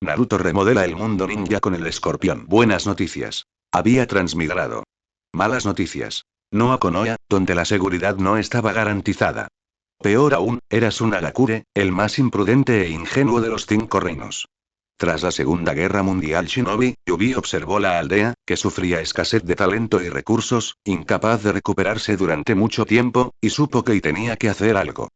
Naruto remodela el mundo ninja con el escorpión. Buenas noticias. Había transmigrado. Malas noticias. No a Konoha, donde la seguridad no estaba garantizada. Peor aún, eras un Hagakure, el más imprudente e ingenuo de los 5 reinos. Tras la Segunda Guerra Mundial Shinobi, Yubi observó la aldea, que sufría escasez de talento y recursos, incapaz de recuperarse durante mucho tiempo, y supo que tenía que hacer algo.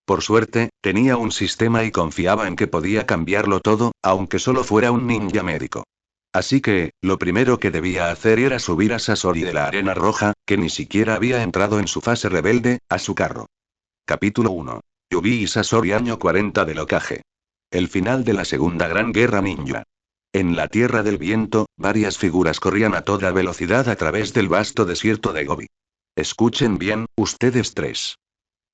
Por suerte, tenía un sistema y confiaba en que podía cambiarlo todo, aunque solo fuera un ninja médico. Así que, lo primero que debía hacer era subir a Sasori de la Arena Roja, que ni siquiera había entrado en su fase rebelde, a su carro. Capítulo 1. Yubi y Sasori año 40 del Hokage. El final de la Segunda Gran Guerra Ninja. En la Tierra del Viento, varias figuras corrían a toda velocidad a través del vasto desierto de Gobi. Escuchen bien, ustedes tres.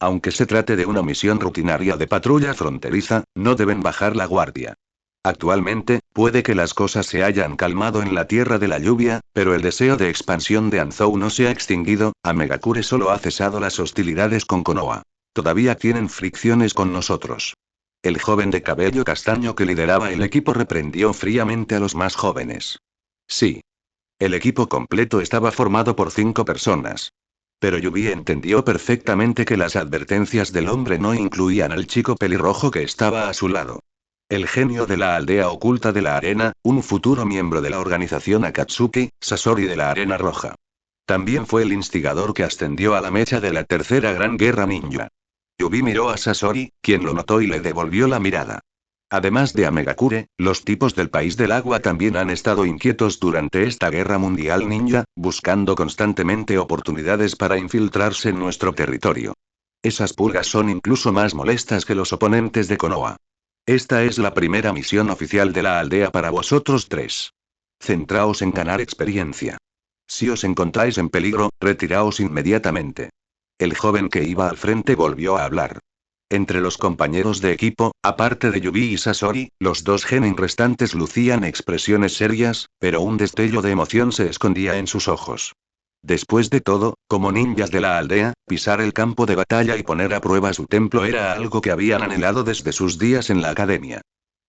Aunque se trate de una misión rutinaria de patrulla fronteriza, no deben bajar la guardia. Actualmente, puede que las cosas se hayan calmado en la Tierra de la Lluvia, pero el deseo de expansión de Anzou no se ha extinguido. Megakure solo ha cesado las hostilidades con Konoha. Todavía tienen fricciones con nosotros. El joven de cabello castaño que lideraba el equipo reprendió fríamente a los más jóvenes. Sí. El equipo completo estaba formado por 5 personas. Pero Yubi entendió perfectamente que las advertencias del hombre no incluían al chico pelirrojo que estaba a su lado. El genio de la aldea oculta de la arena, un futuro miembro de la organización Akatsuki, Sasori de la Arena Roja. También fue el instigador que ascendió a la mecha de la Tercera Gran Guerra Ninja. Yubi miró a Sasori, quien lo notó y le devolvió la mirada. Además de Megakure, los tipos del País del Agua también han estado inquietos durante esta guerra mundial ninja, buscando constantemente oportunidades para infiltrarse en nuestro territorio. Esas pulgas son incluso más molestas que los oponentes de Konoha. Esta es la primera misión oficial de la aldea para vosotros tres. Centraos en ganar experiencia. Si os encontráis en peligro, retiraos inmediatamente. El joven que iba al frente volvió a hablar. Entre los compañeros de equipo, aparte de Yubi y Sasori, los 2 genin restantes lucían expresiones serias, pero un destello de emoción se escondía en sus ojos. Después de todo, como ninjas de la aldea, pisar el campo de batalla y poner a prueba su templo era algo que habían anhelado desde sus días en la academia.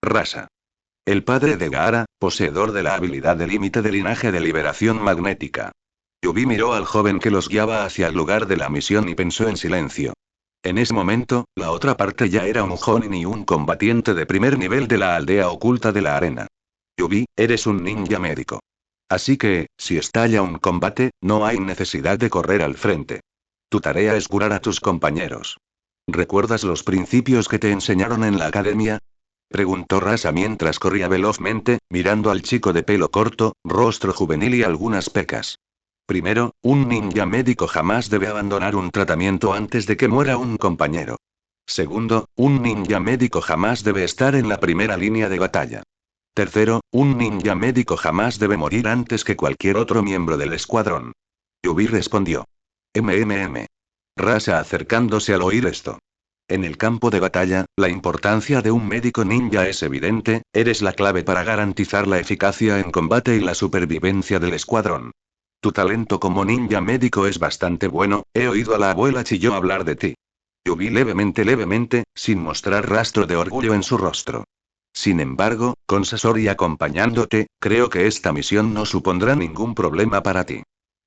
Rasa. El padre de Gaara, poseedor de la habilidad de límite de linaje de liberación magnética. Yubi miró al joven que los guiaba hacia el lugar de la misión y pensó en silencio. En ese momento, la otra parte ya era un jonin y un combatiente de primer nivel de la aldea oculta de la arena. Yubi, eres un ninja médico. Así que, si estalla un combate, no hay necesidad de correr al frente. Tu tarea es curar a tus compañeros. ¿Recuerdas los principios que te enseñaron en la academia? Preguntó Rasa mientras corría velozmente, mirando al chico de pelo corto, rostro juvenil y algunas pecas. Primero, un ninja médico jamás debe abandonar un tratamiento antes de que muera un compañero. Segundo, un ninja médico jamás debe estar en la primera línea de batalla. Tercero, un ninja médico jamás debe morir antes que cualquier otro miembro del escuadrón. Yubi respondió. Rasa acercándose al oír esto. En el campo de batalla, la importancia de un médico ninja es evidente, eres la clave para garantizar la eficacia en combate y la supervivencia del escuadrón. Tu talento como ninja médico es bastante bueno, he oído a la abuela Chilló hablar de ti. Yubi levemente, sin mostrar rastro de orgullo en su rostro. Sin embargo, con Sasori acompañándote, creo que esta misión no supondrá ningún problema para ti.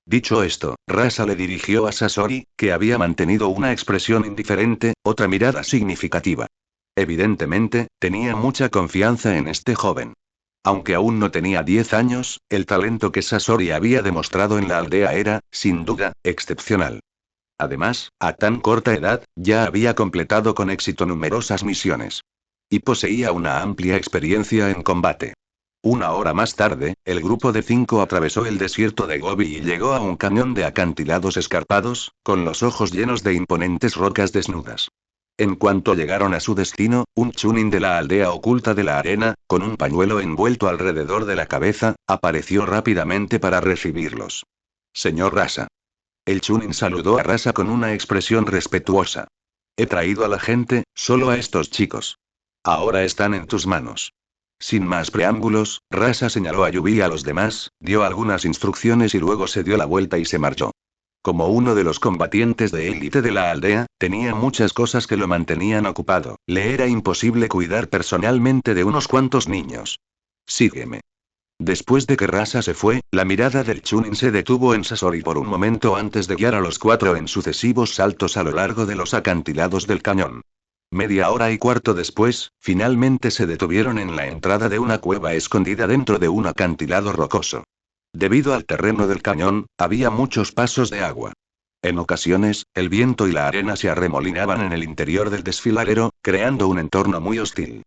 Dicho esto, Rasa le dirigió a Sasori, que había mantenido una expresión indiferente, otra mirada significativa. Evidentemente, tenía mucha confianza en este joven. Aunque aún no tenía 10 años, el talento que Sasori había demostrado en la aldea era, sin duda, excepcional. Además, a tan corta edad, ya había completado con éxito numerosas misiones. Y poseía una amplia experiencia en combate. 1 hora más tarde, el grupo de 5 atravesó el desierto de Gobi y llegó a un cañón de acantilados escarpados, con los ojos llenos de imponentes rocas desnudas. En cuanto llegaron a su destino, un chunin de la aldea oculta de la arena, con un pañuelo envuelto alrededor de la cabeza, apareció rápidamente para recibirlos. Señor Rasa. El chunin saludó a Rasa con una expresión respetuosa. He traído a la gente, solo a estos chicos. Ahora están en tus manos. Sin más preámbulos, Rasa señaló a Yubi y a los demás, dio algunas instrucciones y luego se dio la vuelta y se marchó. Como uno de los combatientes de élite de la aldea, tenía muchas cosas que lo mantenían ocupado. Le era imposible cuidar personalmente de unos cuantos niños. Sígueme. Después de que Rasa se fue, la mirada del Chunin se detuvo en Sasori por un momento antes de guiar a los cuatro en sucesivos saltos a lo largo de los acantilados del cañón. Media hora y cuarto después, finalmente se detuvieron en la entrada de una cueva escondida dentro de un acantilado rocoso. Debido al terreno del cañón, había muchos pasos de agua. En ocasiones, el viento y la arena se arremolinaban en el interior del desfiladero, creando un entorno muy hostil.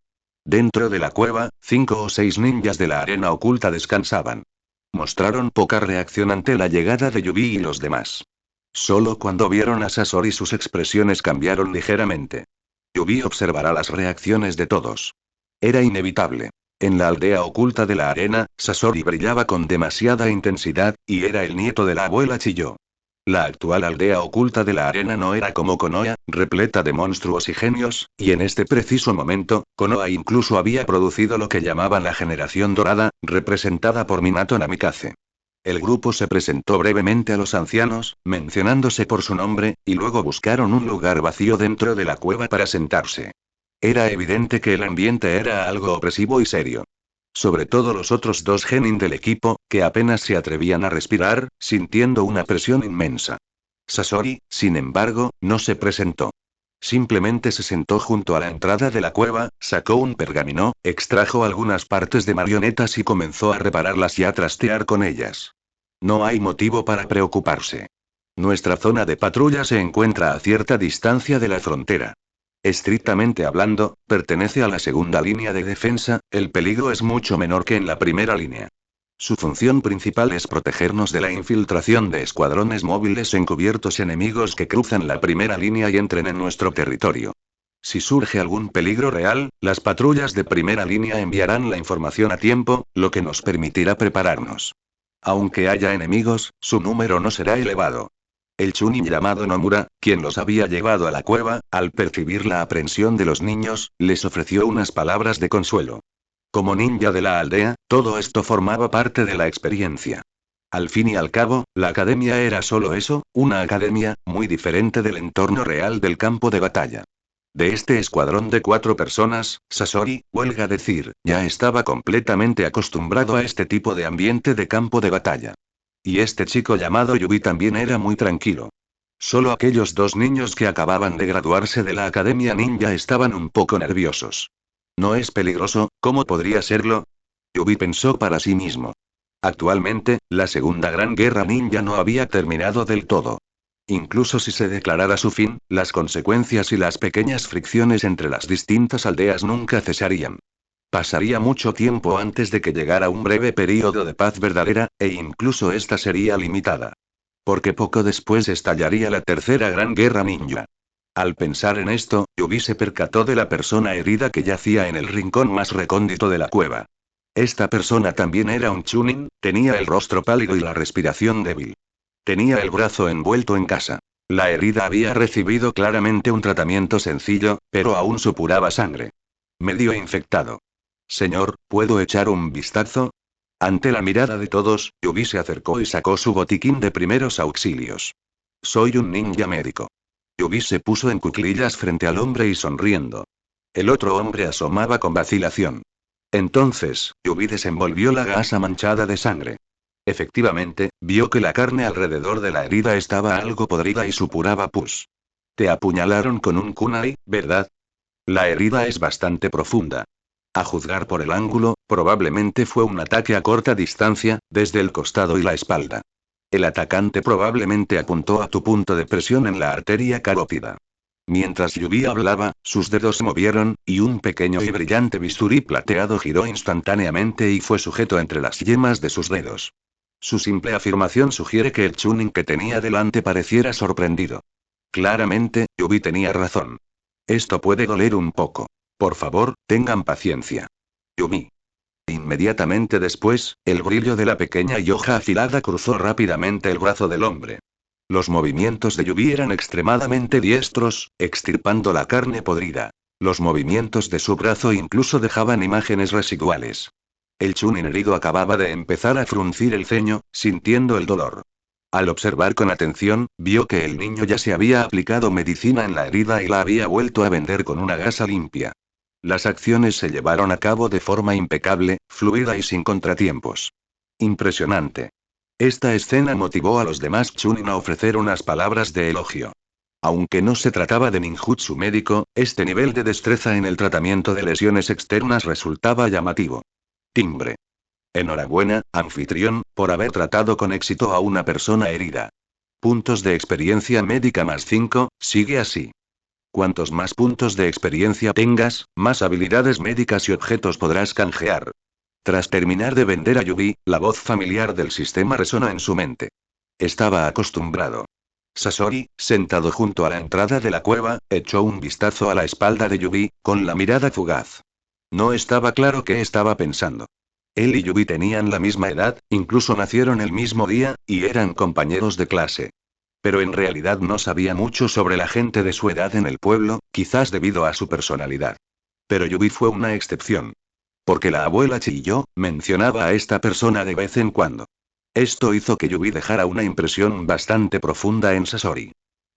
Dentro de la cueva, 5 o 6 ninjas de la arena oculta descansaban. Mostraron poca reacción ante la llegada de Yubi y los demás. Solo cuando vieron a Sasori sus expresiones cambiaron ligeramente. Yubi observará las reacciones de todos. Era inevitable. En la aldea oculta de la arena, Sasori brillaba con demasiada intensidad, y era el nieto de la abuela Chiyo. La actual aldea oculta de la arena no era como Konoha, repleta de monstruos y genios, y en este preciso momento, Konoha incluso había producido lo que llamaban la generación dorada, representada por Minato Namikaze. El grupo se presentó brevemente a los ancianos, mencionándose por su nombre, y luego buscaron un lugar vacío dentro de la cueva para sentarse. Era evidente que el ambiente era algo opresivo y serio. Sobre todo los otros dos genin del equipo, que apenas se atrevían a respirar, sintiendo una presión inmensa. Sasori, sin embargo, no se presentó. Simplemente se sentó junto a la entrada de la cueva, sacó un pergamino, extrajo algunas partes de marionetas y comenzó a repararlas y a trastear con ellas. No hay motivo para preocuparse. Nuestra zona de patrulla se encuentra a cierta distancia de la frontera. Estrictamente hablando, pertenece a la segunda línea de defensa, el peligro es mucho menor que en la primera línea. Su función principal es protegernos de la infiltración de escuadrones móviles encubiertos enemigos que cruzan la primera línea y entren en nuestro territorio. Si surge algún peligro real, las patrullas de primera línea enviarán la información a tiempo, lo que nos permitirá prepararnos. Aunque haya enemigos, su número no será elevado. El Chunin llamado Nomura, quien los había llevado a la cueva, al percibir la aprensión de los niños, les ofreció unas palabras de consuelo. Como ninja de la aldea, todo esto formaba parte de la experiencia. Al fin y al cabo, la academia era solo eso, una academia, muy diferente del entorno real del campo de batalla. De este escuadrón de 4 personas, Sasori, huelga decir, ya estaba completamente acostumbrado a este tipo de ambiente de campo de batalla. Y este chico llamado Yubi también era muy tranquilo. Solo aquellos 2 niños que acababan de graduarse de la Academia Ninja estaban un poco nerviosos. ¿No es peligroso? ¿Cómo podría serlo? Yubi pensó para sí mismo. Actualmente, la Segunda Gran Guerra Ninja no había terminado del todo. Incluso si se declarara su fin, las consecuencias y las pequeñas fricciones entre las distintas aldeas nunca cesarían. Pasaría mucho tiempo antes de que llegara un breve período de paz verdadera, e incluso esta sería limitada. Porque poco después estallaría la Tercera Gran Guerra Ninja. Al pensar en esto, Yubi se percató de la persona herida que yacía en el rincón más recóndito de la cueva. Esta persona también era un chunin, tenía el rostro pálido y la respiración débil. Tenía el brazo envuelto en casa. La herida había recibido claramente un tratamiento sencillo, pero aún supuraba sangre. Medio infectado. Señor, ¿puedo echar un vistazo? Ante la mirada de todos, Yubi se acercó y sacó su botiquín de primeros auxilios. Soy un ninja médico. Yubi se puso en cuclillas frente al hombre y sonriendo. El otro hombre asomaba con vacilación. Entonces, Yubi desenvolvió la gasa manchada de sangre. Efectivamente, vio que la carne alrededor de la herida estaba algo podrida y supuraba pus. Te apuñalaron con un kunai, ¿verdad? La herida es bastante profunda. A juzgar por el ángulo, probablemente fue un ataque a corta distancia, desde el costado y la espalda. El atacante probablemente apuntó a tu punto de presión en la arteria carótida. Mientras Yubi hablaba, sus dedos se movieron, y un pequeño y brillante bisturí plateado giró instantáneamente y fue sujeto entre las yemas de sus dedos. Su simple afirmación sugiere que el chunin que tenía delante pareciera sorprendido. Claramente, Yubi tenía razón. Esto puede doler un poco. Por favor, tengan paciencia. Yubi. Inmediatamente después, el brillo de la pequeña y hoja afilada cruzó rápidamente el brazo del hombre. Los movimientos de Yubi eran extremadamente diestros, extirpando la carne podrida. Los movimientos de su brazo incluso dejaban imágenes residuales. El chunin herido acababa de empezar a fruncir el ceño, sintiendo el dolor. Al observar con atención, vio que el niño ya se había aplicado medicina en la herida y la había vuelto a vender con una gasa limpia. Las acciones se llevaron a cabo de forma impecable, fluida y sin contratiempos. Impresionante. Esta escena motivó a los demás Chunin a ofrecer unas palabras de elogio. Aunque no se trataba de ninjutsu médico, este nivel de destreza en el tratamiento de lesiones externas resultaba llamativo. Timbre. Enhorabuena, anfitrión, por haber tratado con éxito a una persona herida. Puntos de experiencia médica más 5, sigue así. Cuantos más puntos de experiencia tengas, más habilidades médicas y objetos podrás canjear. Tras terminar de vender a Yubi, la voz familiar del sistema resonó en su mente. Estaba acostumbrado. Sasori, sentado junto a la entrada de la cueva, echó un vistazo a la espalda de Yubi, con la mirada fugaz. No estaba claro qué estaba pensando. Él y Yubi tenían la misma edad, incluso nacieron el mismo día, y eran compañeros de clase. Pero en realidad no sabía mucho sobre la gente de su edad en el pueblo, quizás debido a su personalidad. Pero Yubi fue una excepción. Porque la abuela Chiyo mencionaba a esta persona de vez en cuando. Esto hizo que Yubi dejara una impresión bastante profunda en Sasori.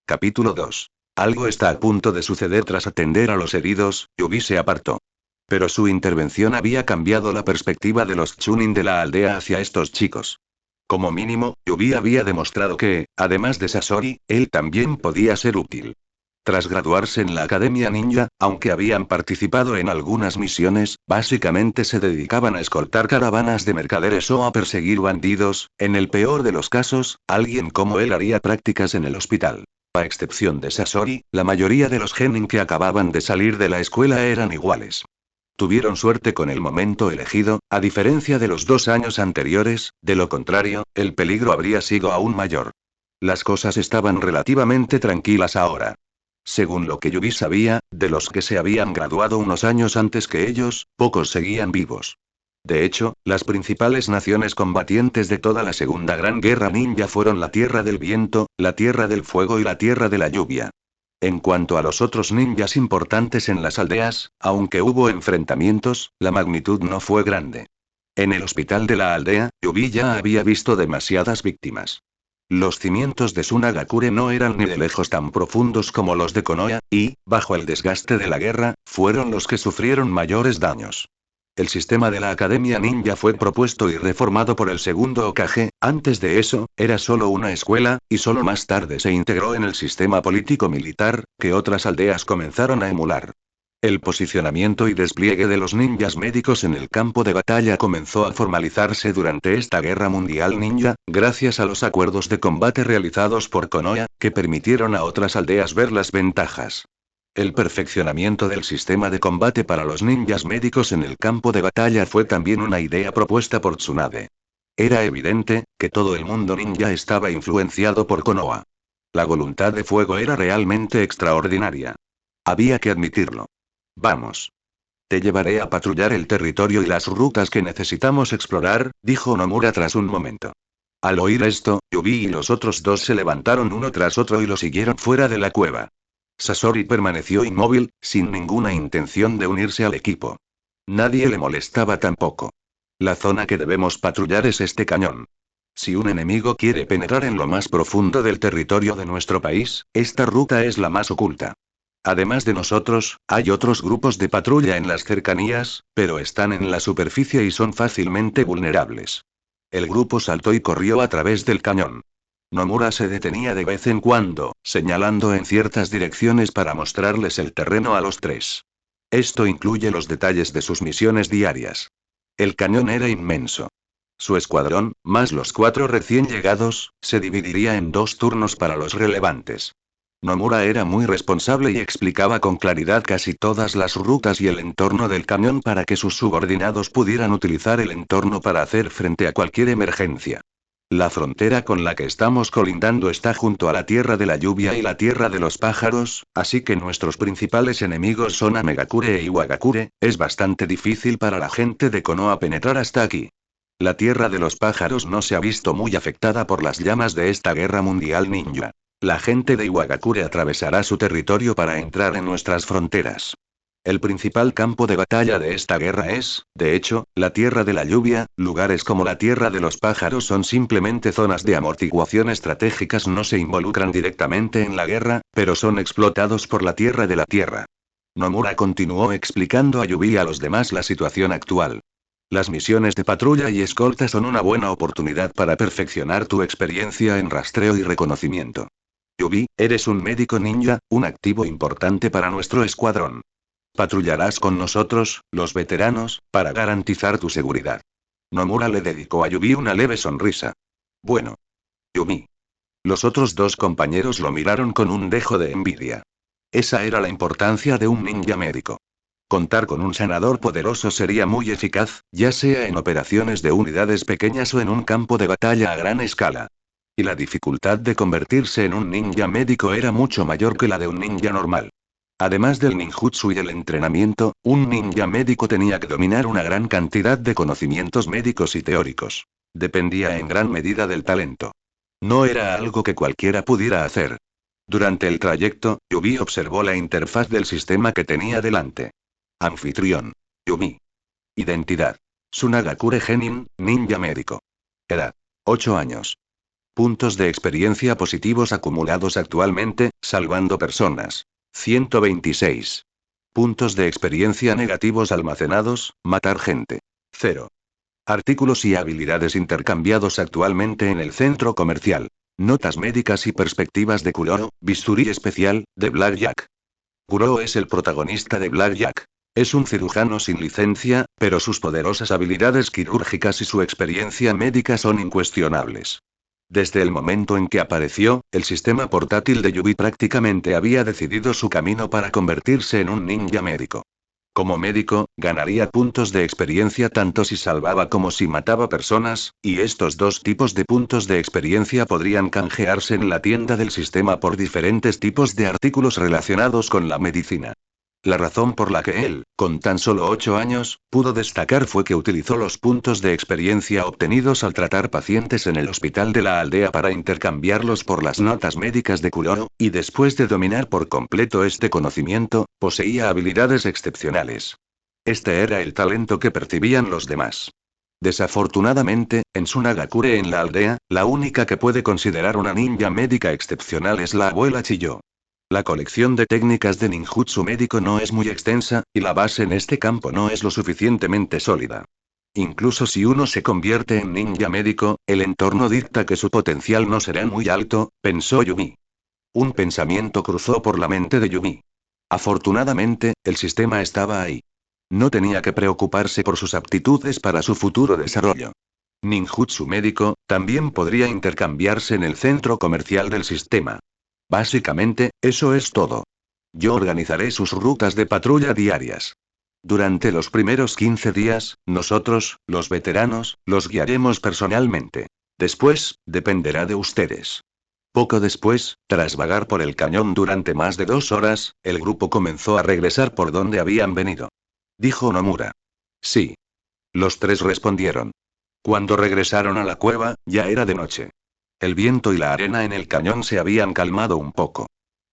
Capítulo 2. Algo está a punto de suceder tras atender a los heridos, Yubi se apartó. Pero su intervención había cambiado la perspectiva de los Chunin de la aldea hacia estos chicos. Como mínimo, Yubi había demostrado que, además de Sasori, él también podía ser útil. Tras graduarse en la Academia Ninja, aunque habían participado en algunas misiones, básicamente se dedicaban a escoltar caravanas de mercaderes o a perseguir bandidos, en el peor de los casos, alguien como él haría prácticas en el hospital. A excepción de Sasori, la mayoría de los genin que acababan de salir de la escuela eran iguales. Tuvieron suerte con el momento elegido, a diferencia de los 2 años anteriores, de lo contrario, el peligro habría sido aún mayor. Las cosas estaban relativamente tranquilas ahora. Según lo que Yubi sabía, de los que se habían graduado unos años antes que ellos, pocos seguían vivos. De hecho, las principales naciones combatientes de toda la Segunda Gran Guerra Ninja fueron la Tierra del Viento, la Tierra del Fuego y la Tierra de la Lluvia. En cuanto a los otros ninjas importantes en las aldeas, aunque hubo enfrentamientos, la magnitud no fue grande. En el hospital de la aldea, Yubi ya había visto demasiadas víctimas. Los cimientos de Sunagakure no eran ni de lejos tan profundos como los de Konoha, y, bajo el desgaste de la guerra, fueron los que sufrieron mayores daños. El sistema de la Academia Ninja fue propuesto y reformado por el segundo Hokage, antes de eso, era solo una escuela, y solo más tarde se integró en el sistema político-militar, que otras aldeas comenzaron a emular. El posicionamiento y despliegue de los ninjas médicos en el campo de batalla comenzó a formalizarse durante esta Guerra Mundial Ninja, gracias a los acuerdos de combate realizados por Konoha, que permitieron a otras aldeas ver las ventajas. El perfeccionamiento del sistema de combate para los ninjas médicos en el campo de batalla fue también una idea propuesta por Tsunade. Era evidente, que todo el mundo ninja estaba influenciado por Konoha. La voluntad de fuego era realmente extraordinaria. Había que admitirlo. Vamos. Te llevaré a patrullar el territorio y las rutas que necesitamos explorar, dijo Nomura tras un momento. Al oír esto, Yubi y los otros dos se levantaron uno tras otro y lo siguieron fuera de la cueva. Sasori permaneció inmóvil, sin ninguna intención de unirse al equipo. Nadie le molestaba tampoco. La zona que debemos patrullar es este cañón. Si un enemigo quiere penetrar en lo más profundo del territorio de nuestro país, esta ruta es la más oculta. Además de nosotros, hay otros grupos de patrulla en las cercanías, pero están en la superficie y son fácilmente vulnerables. El grupo saltó y corrió a través del cañón. Nomura se detenía de vez en cuando, señalando en ciertas direcciones para mostrarles el terreno a los tres. Esto incluye los detalles de sus misiones diarias. El cañón era inmenso. Su escuadrón, más los 4 recién llegados, se dividiría en 2 turnos para los relevantes. Nomura era muy responsable y explicaba con claridad casi todas las rutas y el entorno del cañón para que sus subordinados pudieran utilizar el entorno para hacer frente a cualquier emergencia. La frontera con la que estamos colindando está junto a la Tierra de la Lluvia y la Tierra de los Pájaros, así que nuestros principales enemigos son Amegakure e Iwagakure, es bastante difícil para la gente de Konoha penetrar hasta aquí. La Tierra de los Pájaros no se ha visto muy afectada por las llamas de esta guerra mundial ninja. La gente de Iwagakure atravesará su territorio para entrar en nuestras fronteras. El principal campo de batalla de esta guerra es, de hecho, la Tierra de la Lluvia. Lugares como la Tierra de los Pájaros son simplemente zonas de amortiguación estratégicas, no se involucran directamente en la guerra, pero son explotados por la Tierra de la Tierra. Nomura continuó explicando a Yubi y a los demás la situación actual. Las misiones de patrulla y escolta son una buena oportunidad para perfeccionar tu experiencia en rastreo y reconocimiento. Yubi, eres un médico ninja, un activo importante para nuestro escuadrón. Patrullarás con nosotros, los veteranos, para garantizar tu seguridad. Nomura le dedicó a Yubi una leve sonrisa. Bueno. Yumi. Los otros dos compañeros lo miraron con un dejo de envidia. Esa era la importancia de un ninja médico. Contar con un sanador poderoso sería muy eficaz, ya sea en operaciones de unidades pequeñas o en un campo de batalla a gran escala. Y la dificultad de convertirse en un ninja médico era mucho mayor que la de un ninja normal. Además del ninjutsu y el entrenamiento, un ninja médico tenía que dominar una gran cantidad de conocimientos médicos y teóricos. Dependía en gran medida del talento. No era algo que cualquiera pudiera hacer. Durante el trayecto, Yubi observó la interfaz del sistema que tenía delante. Anfitrión. Yumi. Identidad. Tsunagakure Genin, ninja médico. Edad. 8 años. Puntos de experiencia positivos acumulados actualmente, salvando personas. 126. Puntos de experiencia negativos almacenados, matar gente. 0. Artículos y habilidades intercambiados actualmente en el centro comercial. Notas médicas y perspectivas de Kuroo, bisturí especial, de Blackjack. Kuroo es el protagonista de Blackjack. Es un cirujano sin licencia, pero sus poderosas habilidades quirúrgicas y su experiencia médica son incuestionables. Desde el momento en que apareció, el sistema portátil de Yubi prácticamente había decidido su camino para convertirse en un ninja médico. Como médico, ganaría puntos de experiencia tanto si salvaba como si mataba personas, y estos dos tipos de puntos de experiencia podrían canjearse en la tienda del sistema por diferentes tipos de artículos relacionados con la medicina. La razón por la que él, con tan solo 8 años, pudo destacar fue que utilizó los puntos de experiencia obtenidos al tratar pacientes en el hospital de la aldea para intercambiarlos por las notas médicas de Kuroo, y después de dominar por completo este conocimiento, poseía habilidades excepcionales. Este era el talento que percibían los demás. Desafortunadamente, en Tsunagakure en la aldea, la única que puede considerar una ninja médica excepcional es la abuela Chiyo. La colección de técnicas de ninjutsu médico no es muy extensa, y la base en este campo no es lo suficientemente sólida. Incluso si uno se convierte en ninja médico, el entorno dicta que su potencial no será muy alto, pensó Yumi. Un pensamiento cruzó por la mente de Yumi. Afortunadamente, el sistema estaba ahí. No tenía que preocuparse por sus aptitudes para su futuro desarrollo. Ninjutsu médico, también podría intercambiarse en el centro comercial del sistema. Básicamente, eso es todo. Yo organizaré sus rutas de patrulla diarias. Durante los primeros 15 días, nosotros, los veteranos, los guiaremos personalmente. Después, dependerá de ustedes. Poco después, tras vagar por el cañón durante más de 2 horas, el grupo comenzó a regresar por donde habían venido. Dijo Nomura. Sí. Los tres respondieron. Cuando regresaron a la cueva, ya era de noche. El viento y la arena en el cañón se habían calmado un poco.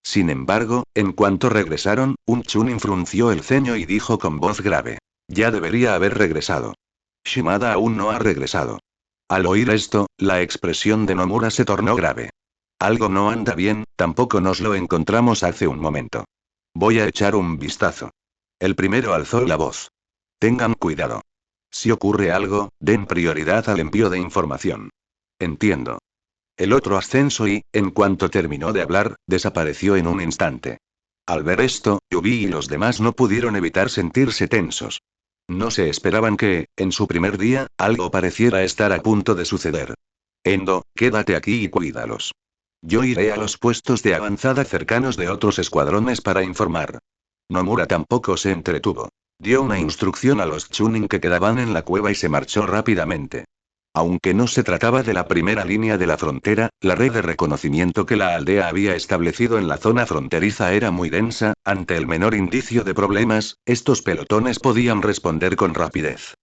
Sin embargo, en cuanto regresaron, un Chunin frunció el ceño y dijo con voz grave. Ya debería haber regresado. Shimada aún no ha regresado. Al oír esto, la expresión de Nomura se tornó grave. Algo no anda bien, tampoco nos lo encontramos hace un momento. Voy a echar un vistazo. El primero alzó la voz. Tengan cuidado. Si ocurre algo, den prioridad al envío de información. Entiendo. El otro ascenso y, en cuanto terminó de hablar, desapareció en un instante. Al ver esto, Yubi y los demás no pudieron evitar sentirse tensos. No se esperaban que, en su primer día, algo pareciera estar a punto de suceder. Endo, quédate aquí y cuídalos. Yo iré a los puestos de avanzada cercanos de otros escuadrones para informar. Nomura tampoco se entretuvo. Dio una instrucción a los Chunin que quedaban en la cueva y se marchó rápidamente. Aunque no se trataba de la primera línea de la frontera, la red de reconocimiento que la aldea había establecido en la zona fronteriza era muy densa. Ante el menor indicio de problemas, estos pelotones podían responder con rapidez.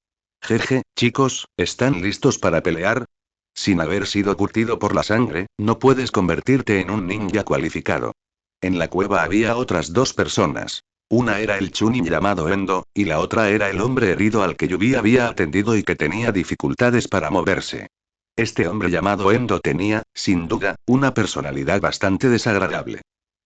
Jeje, chicos, ¿están listos para pelear? Sin haber sido curtido por la sangre, no puedes convertirte en un ninja cualificado. En la cueva había otras 2 personas. Una era el Chunin llamado Endo, y la otra era el hombre herido al que Yubi había atendido y que tenía dificultades para moverse. Este hombre llamado Endo tenía, sin duda, una personalidad bastante desagradable.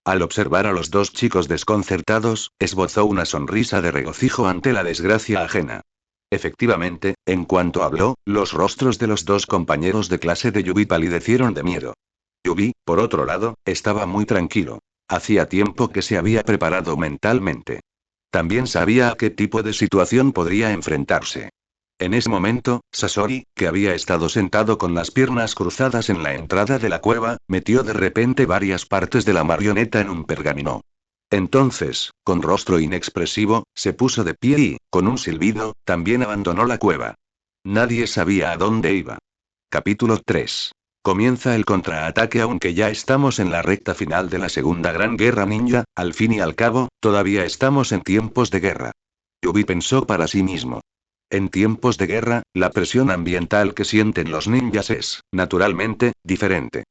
Al observar a los dos chicos desconcertados, esbozó una sonrisa de regocijo ante la desgracia ajena. Efectivamente, en cuanto habló, los rostros de los dos compañeros de clase de Yubi palidecieron de miedo. Yubi, por otro lado, estaba muy tranquilo. Hacía tiempo que se había preparado mentalmente. También sabía a qué tipo de situación podría enfrentarse. En ese momento, Sasori, que había estado sentado con las piernas cruzadas en la entrada de la cueva, metió de repente varias partes de la marioneta en un pergamino. Entonces, con rostro inexpresivo, se puso de pie y, con un silbido, también abandonó la cueva. Nadie sabía a dónde iba. Capítulo 3. Comienza el contraataque. Aunque ya estamos en la recta final de la Segunda Gran Guerra Ninja, al fin y al cabo, todavía estamos en tiempos de guerra. Yubi pensó para sí mismo. En tiempos de guerra, la presión ambiental que sienten los ninjas es, naturalmente, diferente.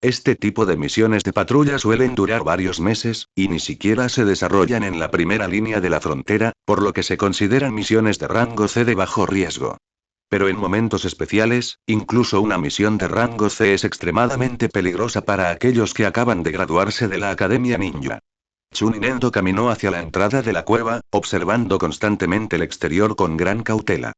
Este tipo de misiones de patrulla suelen durar varios meses, y ni siquiera se desarrollan en la primera línea de la frontera, por lo que se consideran misiones de rango C de bajo riesgo. Pero en momentos especiales, incluso una misión de rango C es extremadamente peligrosa para aquellos que acaban de graduarse de la Academia Ninja. Chunin Endo caminó hacia la entrada de la cueva, observando constantemente el exterior con gran cautela.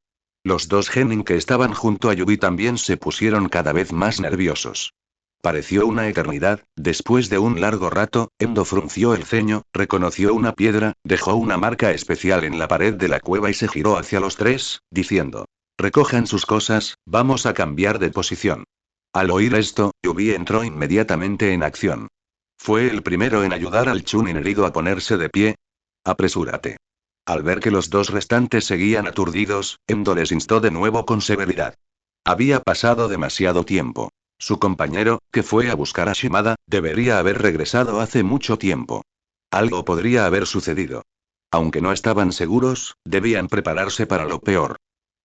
Los dos genin que estaban junto a Yubi también se pusieron cada vez más nerviosos. Pareció una eternidad, después de un largo rato, Endo frunció el ceño, reconoció una piedra, dejó una marca especial en la pared de la cueva y se giró hacia los tres, diciendo: recojan sus cosas, vamos a cambiar de posición. Al oír esto, Yubi entró inmediatamente en acción. Fue el primero en ayudar al Chunin herido a ponerse de pie. Apresúrate. Al ver que los dos restantes seguían aturdidos, Endo les instó de nuevo con severidad. Había pasado demasiado tiempo. Su compañero, que fue a buscar a Shimada, debería haber regresado hace mucho tiempo. Algo podría haber sucedido. Aunque no estaban seguros, debían prepararse para lo peor.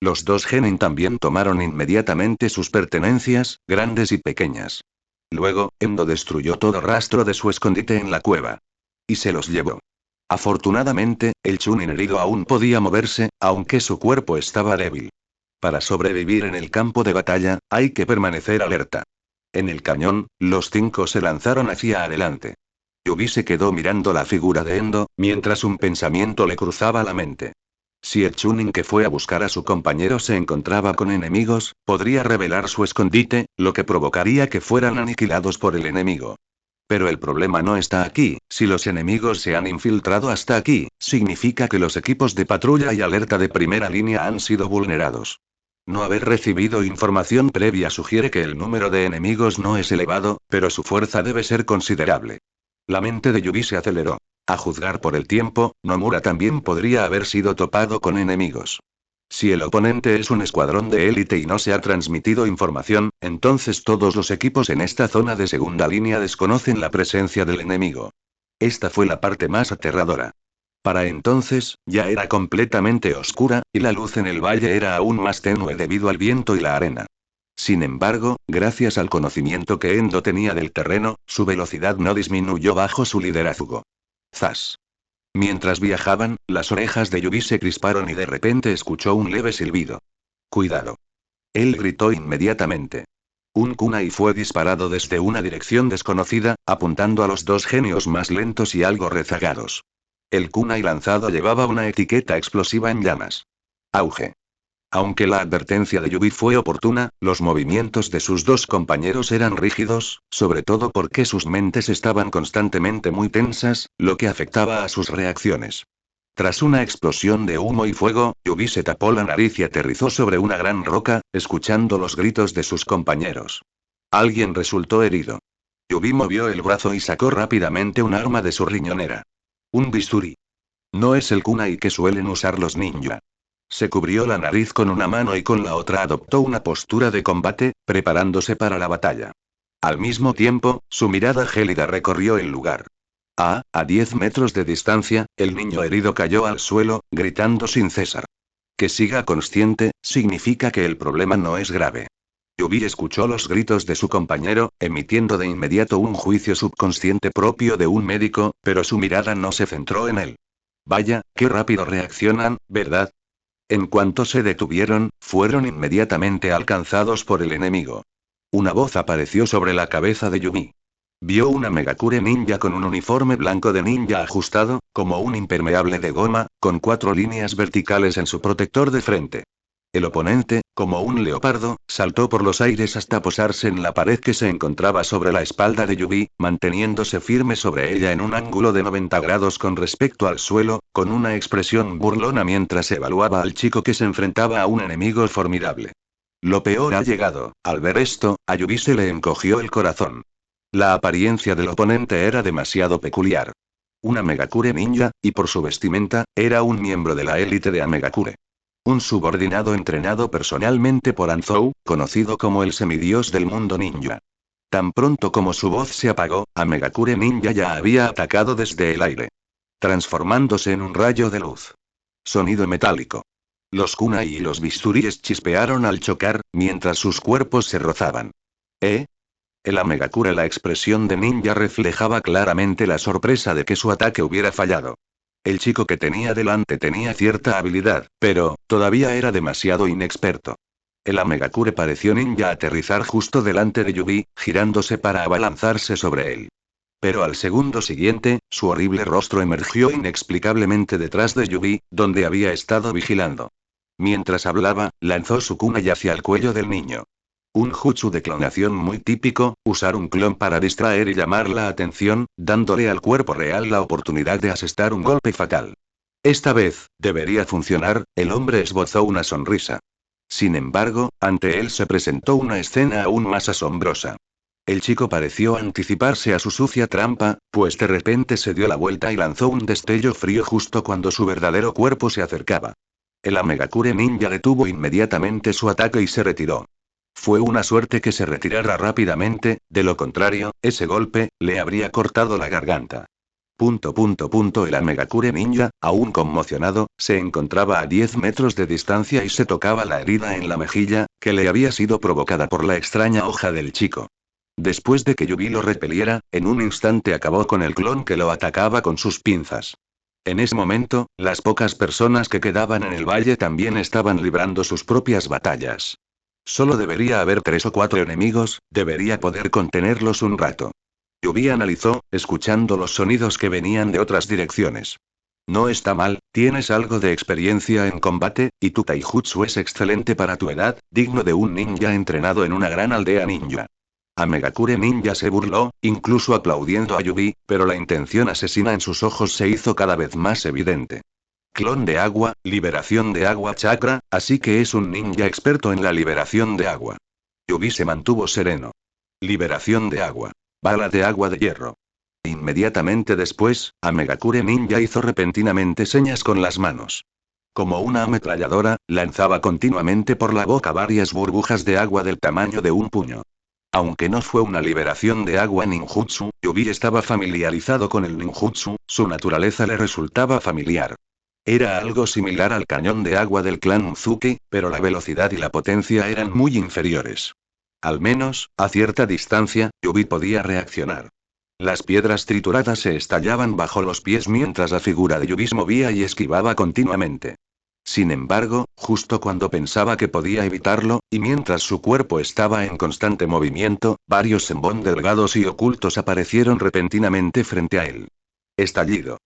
Los dos genin también tomaron inmediatamente sus pertenencias, grandes y pequeñas. Luego, Endo destruyó todo rastro de su escondite en la cueva. Y se los llevó. Afortunadamente, el Chunin herido aún podía moverse, aunque su cuerpo estaba débil. Para sobrevivir en el campo de batalla, hay que permanecer alerta. En el cañón, los cinco se lanzaron hacia adelante. Yubi se quedó mirando la figura de Endo, mientras un pensamiento le cruzaba la mente. Si el Chunin que fue a buscar a su compañero se encontraba con enemigos, podría revelar su escondite, lo que provocaría que fueran aniquilados por el enemigo. Pero el problema no está aquí. Si los enemigos se han infiltrado hasta aquí, significa que los equipos de patrulla y alerta de primera línea han sido vulnerados. No haber recibido información previa sugiere que el número de enemigos no es elevado, pero su fuerza debe ser considerable. La mente de Yubi se aceleró. A juzgar por el tiempo, Nomura también podría haber sido topado con enemigos. Si el oponente es un escuadrón de élite y no se ha transmitido información, entonces todos los equipos en esta zona de segunda línea desconocen la presencia del enemigo. Esta fue la parte más aterradora. Para entonces, ya era completamente oscura, y la luz en el valle era aún más tenue debido al viento y la arena. Sin embargo, gracias al conocimiento que Endo tenía del terreno, su velocidad no disminuyó bajo su liderazgo. ¡Zas! Mientras viajaban, las orejas de Yubi se crisparon y de repente escuchó un leve silbido. ¡Cuidado! Él gritó inmediatamente. Un kunai fue disparado desde una dirección desconocida, apuntando a los dos genios más lentos y algo rezagados. El kunai lanzado llevaba una etiqueta explosiva en llamas. Auge. Aunque la advertencia de Yubi fue oportuna, los movimientos de sus dos compañeros eran rígidos, sobre todo porque sus mentes estaban constantemente muy tensas, lo que afectaba a sus reacciones. Tras una explosión de humo y fuego, Yubi se tapó la nariz y aterrizó sobre una gran roca, escuchando los gritos de sus compañeros. Alguien resultó herido. Yubi movió el brazo y sacó rápidamente un arma de su riñonera. Un bisturí. No es el kunai que suelen usar los ninja. Se cubrió la nariz con una mano y con la otra adoptó una postura de combate, preparándose para la batalla. Al mismo tiempo, su mirada gélida recorrió el lugar. A 10 metros de distancia, el niño herido cayó al suelo, gritando sin cesar. Que siga consciente, significa que el problema no es grave. Yubi escuchó los gritos de su compañero, emitiendo de inmediato un juicio subconsciente propio de un médico, pero su mirada no se centró en él. Vaya, qué rápido reaccionan, ¿verdad? En cuanto se detuvieron, fueron inmediatamente alcanzados por el enemigo. Una voz apareció sobre la cabeza de Yumi. Vio una Megakure ninja con un uniforme blanco de ninja ajustado, como un impermeable de goma, con 4 líneas verticales en su protector de frente. El oponente, como un leopardo, saltó por los aires hasta posarse en la pared que se encontraba sobre la espalda de Yubi, manteniéndose firme sobre ella en un ángulo de 90 grados con respecto al suelo, con una expresión burlona mientras evaluaba al chico que se enfrentaba a un enemigo formidable. Lo peor ha llegado. Al ver esto, a Yubi se le encogió el corazón. La apariencia del oponente era demasiado peculiar. Una Megakure ninja, y por su vestimenta, era un miembro de la élite de Amegakure. Un subordinado entrenado personalmente por Anzou, conocido como el semidios del mundo ninja. Tan pronto como su voz se apagó, Amegakure Ninja ya había atacado desde el aire, transformándose en un rayo de luz. Sonido metálico. Los kunai y los bisturíes chispearon al chocar, mientras sus cuerpos se rozaban. ¿Eh? El Amegakure, la expresión de ninja reflejaba claramente la sorpresa de que su ataque hubiera fallado. El chico que tenía delante tenía cierta habilidad, pero, todavía era demasiado inexperto. El Amegakure pareció ninja aterrizar justo delante de Yubi, girándose para abalanzarse sobre él. Pero al segundo siguiente, su horrible rostro emergió inexplicablemente detrás de Yubi, donde había estado vigilando. Mientras hablaba, lanzó su kunai hacia el cuello del niño. Un jutsu de clonación muy típico, usar un clon para distraer y llamar la atención, dándole al cuerpo real la oportunidad de asestar un golpe fatal. Esta vez, debería funcionar, el hombre esbozó una sonrisa. Sin embargo, ante él se presentó una escena aún más asombrosa. El chico pareció anticiparse a su sucia trampa, pues de repente se dio la vuelta y lanzó un destello frío justo cuando su verdadero cuerpo se acercaba. El Amegakure ninja detuvo inmediatamente su ataque y se retiró. Fue una suerte que se retirara rápidamente, de lo contrario, ese golpe, le habría cortado la garganta. El Amegakure ninja, aún conmocionado, se encontraba a 10 metros de distancia y se tocaba la herida en la mejilla, que le había sido provocada por la extraña hoja del chico. Después de que Yubi lo repeliera, en un instante acabó con el clon que lo atacaba con sus pinzas. En ese momento, las pocas personas que quedaban en el valle también estaban librando sus propias batallas. Solo debería haber 3 o 4 enemigos, debería poder contenerlos un rato. Yubi analizó, escuchando los sonidos que venían de otras direcciones. No está mal, tienes algo de experiencia en combate, y tu taijutsu es excelente para tu edad, digno de un ninja entrenado en una gran aldea ninja. Amegakure ninja se burló, incluso aplaudiendo a Yubi, pero la intención asesina en sus ojos se hizo cada vez más evidente. Clon de agua, liberación de agua chakra, así que es un ninja experto en la liberación de agua. Yubi se mantuvo sereno. Liberación de agua. Bala de agua de hierro. Inmediatamente después, Amegakure ninja hizo repentinamente señas con las manos. Como una ametralladora, lanzaba continuamente por la boca varias burbujas de agua del tamaño de un puño. Aunque no fue una liberación de agua ninjutsu, Yubi estaba familiarizado con el ninjutsu, su naturaleza le resultaba familiar. Era algo similar al cañón de agua del clan Uzuki, pero la velocidad y la potencia eran muy inferiores. Al menos, a cierta distancia, Yubi podía reaccionar. Las piedras trituradas se estallaban bajo los pies mientras la figura de Yubi se movía y esquivaba continuamente. Sin embargo, justo cuando pensaba que podía evitarlo, y mientras su cuerpo estaba en constante movimiento, varios senbon delgados y ocultos aparecieron repentinamente frente a él. Estallido.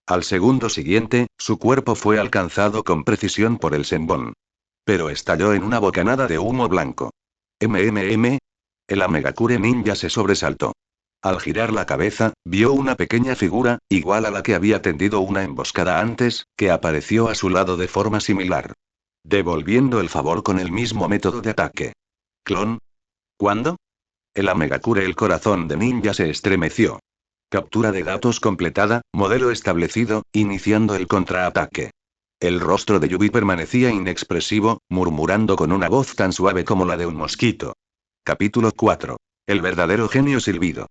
Al segundo siguiente, su cuerpo fue alcanzado con precisión por el senbon. Pero estalló en una bocanada de humo blanco. MMM. El Amegakure ninja se sobresaltó. Al girar la cabeza, vio una pequeña figura, igual a la que había tendido una emboscada antes, que apareció a su lado de forma similar. Devolviendo el favor con el mismo método de ataque. ¿Clon? ¿Cuándo? El Amegakure, el corazón de ninja se estremeció. Captura de datos completada, modelo establecido, iniciando el contraataque. El rostro de Yubi permanecía inexpresivo, murmurando con una voz tan suave como la de un mosquito. Capítulo 4. El verdadero genio silbido.